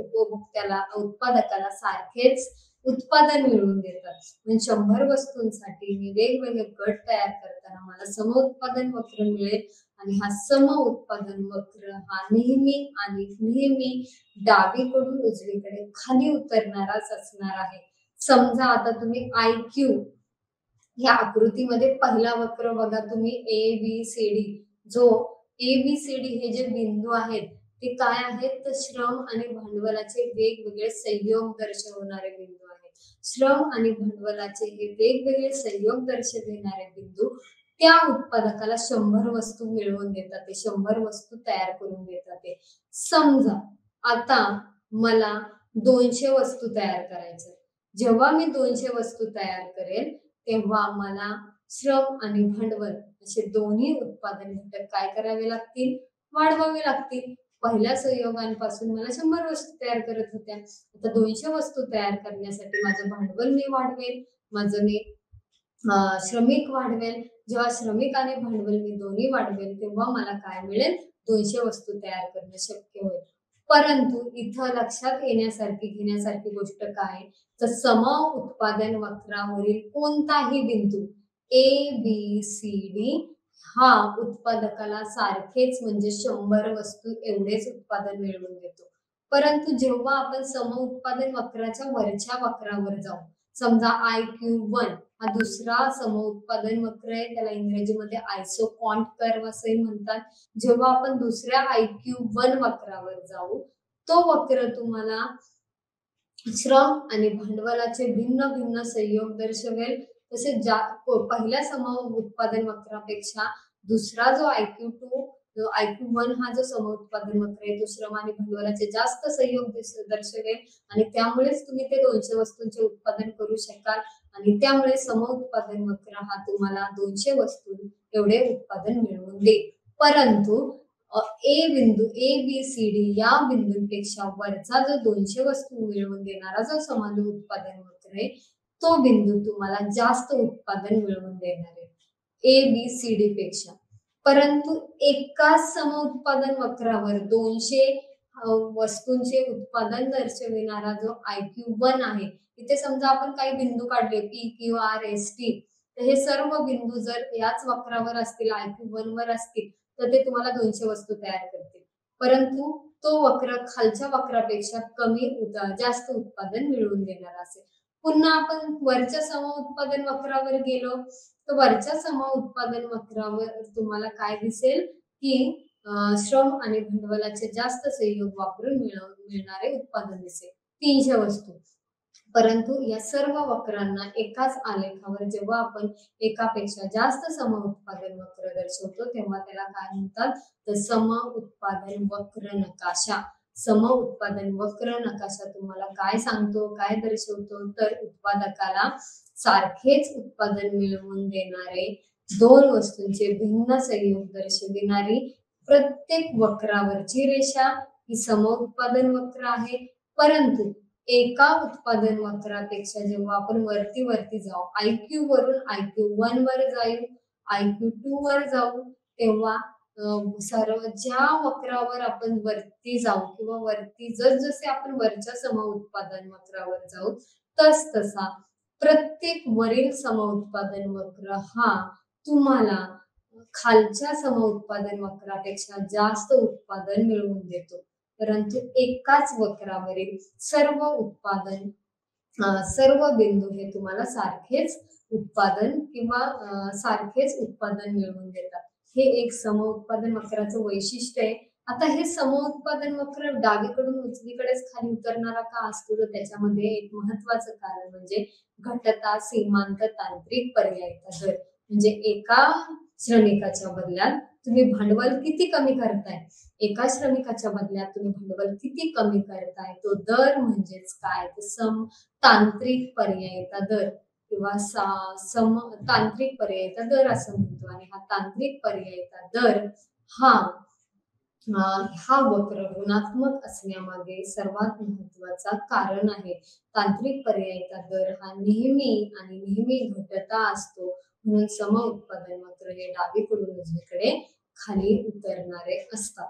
उत्पादकाला सारखेच उत्पादन मिळवून देतात. पण 100 वस्तूंसाठी मी वेगवेगळे गट तयार करताना मला सम-उत्पादन वक्र मिळेल आणि हा सम-उत्पादन वक्र हा नेहमी आणि नेहमी डावीकडून उजवीकडे खाली उतरणाराच असणार आहे. समजा आता तुम्ही IQ ह्या आकृतीमध्ये पहिला वक्र बघा तुम्ही ABCD जो ABCD हे जे बिंदू आहेत ते काय आहेत तर श्रम आणि भांडवलाचे वेगवेगळे संयोग दर्शवणारे बिंदू आहेत. श्रम आणि भांडवलाचे हे वेगवेगळे संयोग दर्शविणारे बिंदू त्या उत्पादकाला 100 वस्तू मिळवून देतात. ते 100 वस्तू तयार करून देतात. ते समजा आता मला 200 वस्तू तयार करायच्या. जेव्हा मी 200 वस्तू तयार करेल तेव्हा मला श्रम आणि भांडवल असे दोन्ही उत्पादन घटक काय करावे लागतील वाढवावे लागतील. पहिल्या संयोगांपासून मला 100 वस्तू तयार करत होत्या, आता 200 वस्तू तयार करण्यासाठी माझं भांडवल मी वाढवेल, माझं मी श्रमिक वाढवेल. जेव्हा श्रमिक आणि भांडवल मी दोन्ही वाढवेल तेव्हा मला काय मिळेल 200 वस्तू तयार करणं शक्य होईल. परंतु इथं लक्षात घेण्यासारखी गोष्ट काय तर सम उत्पादन वक्रावरील कोणताही बिंदू ABCD हा उत्पादकाला सारखेच म्हणजे 100 वस्तू एवढेच उत्पादन मिळवून देतो. परंतु जेव्हा आपण सम उत्पादन वक्राच्या वरच्या वक्रावर जाऊ, समजा IQ1 हा दुसरा सम उत्पादन वक्र आहे, त्याला इंग्रजीमध्ये आयसोकॉन्ट कर्व असे म्हणतात. जेव्हा आपण दुसऱ्या IQ1 वक्रावर जाऊ, तो वक्र तुम्हाला श्रम आणि भांडवलाचे भिन्न भिन्न संयोग दर्शवेल. तसेच पहिल्या सम उत्पादन वक्रापेक्षा दुसरा जो IQ1 हा जो सम उत्पादन वक्र आहे तो श्रम आणि भांडवलाचे जास्त संयोग दर्शवेल आणि त्यामुळेच तुम्ही ते 200 वस्तूंचे उत्पादन करू शकाल आणि त्यामुळे सम उत्पादन वक्र हा तुम्हाला 200 वस्तू एवढे उत्पादन मिळवून देईल. परंतु ABCD या बिंदूंपेक्षा वरचा जो 200 वस्तू मिळवून देणारा जो समान उत्पादन वक्र आहे तो बिंदू तुम्हाला जास्त उत्पादन मिळवून देणार आहे ABCD पेक्षा. परंतु एकाच सम उत्पादन वक्रावर 200 वस्तूंचे उत्पादन दर्शविणारा जो IQ1 आहे, इथे समजा आपण काही बिंदू काढले PQRST, तर हे सर्व बिंदू जर याच वक्रावर असतील IQ1 वर असतील तर ते तुम्हाला 200 वस्तू तयार करतील. परंतु तो वक्र खालच्या वक्रापेक्षा जास्त उत्पादन मिळवून देणार असेल. पुन्हा आपण वरच्या सम उत्पादन वक्रावर गेलो तर वरच्या सम उत्पादन वक्रावर तुम्हाला काय दिसेल की श्रम आणि भांडवलाचे जास्त संयोग वापरून मिळणारे उत्पादन दिसेल 300 वस्तू. परंतु या सर्व वक्रांना एकाच आलेखावर जेव्हा आपण एकापेक्षा जास्त सम उत्पादन वक्र दर्शवतो तेव्हा त्याला काय म्हणतात तर सम उत्पादन वक्र नकाशा. सम उत्पादन वक्र नकाशा तुम्हाला काय सांगतो काय दर्शवतो तर उत्पादकाला सारखेच उत्पादन मिळवून देणारे दोन वस्तूंचे भिन्न संयोग दर्शविणारी प्रत्येक वक्रावरची रेषा ही सम उत्पादन वक्र आहे. परंतु एका उत्पादन वक्रापेक्षा जेव्हा आपण वरती जाऊ IQ वरून IQ1 वर जाऊ IQ2 वर जाऊ तेव्हा सर्व ज्या वक्रावर आपण वरती जाऊ किंवा वरती जसे आपण वरच्या सम उत्पादन वक्रावर जाऊ तसा प्रत्येक वरील सम उत्पादन वक्र हा तुम्हाला खालच्या सम उत्पादन वक्रापेक्षा जास्त उत्पादन मिळवून देतो. परंतु एकाच वक्रावरील सर्व बिंदू हे तुम्हाला सारखेच उत्पादन मिळवून देतात. हे एक सम उत्पादन वक्राचं वैशिष्ट्य आहे. आता हे सम उत्पादन वक्र डावीकडून उजवीकडेच खाली उतरणारा का असतो तर त्याच्यामध्ये एक महत्वाचं कारण म्हणजे घटता सीमांत तांत्रिक पर्यायिता दर. म्हणजे एका श्रमिकाच्या बदल्यात तुम्ही भांडवल किती कमी करताय, एका श्रमिकाच्या बदल्यात तुम्ही भांडवल किती कमी करताय तो दर म्हणजेच काय तर तांत्रिक पर्यायिता दर किंवा तांत्रिक पर्यायिता दर असं म्हणतो. आणि हा तांत्रिक पर्यायिता दर हा वक्र ऋणात्मक असण्यामागे सर्वात महत्वाचा कारण आहे. तांत्रिक पर्यायिता दर हा नेहमी घटता असतो म्हणून सम उत्पादन वक्र हे डावीकडून उजवीकडे खाली उतरणारे असतात.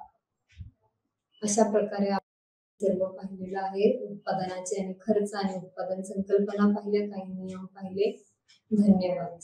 अशा प्रकारे सर्व पाहिलेलं आहे. उत्पादनाचे आणि खर्च आणि उत्पादन संकल्पना पाहिल्या, काही नियम पाहिले. धन्यवाद.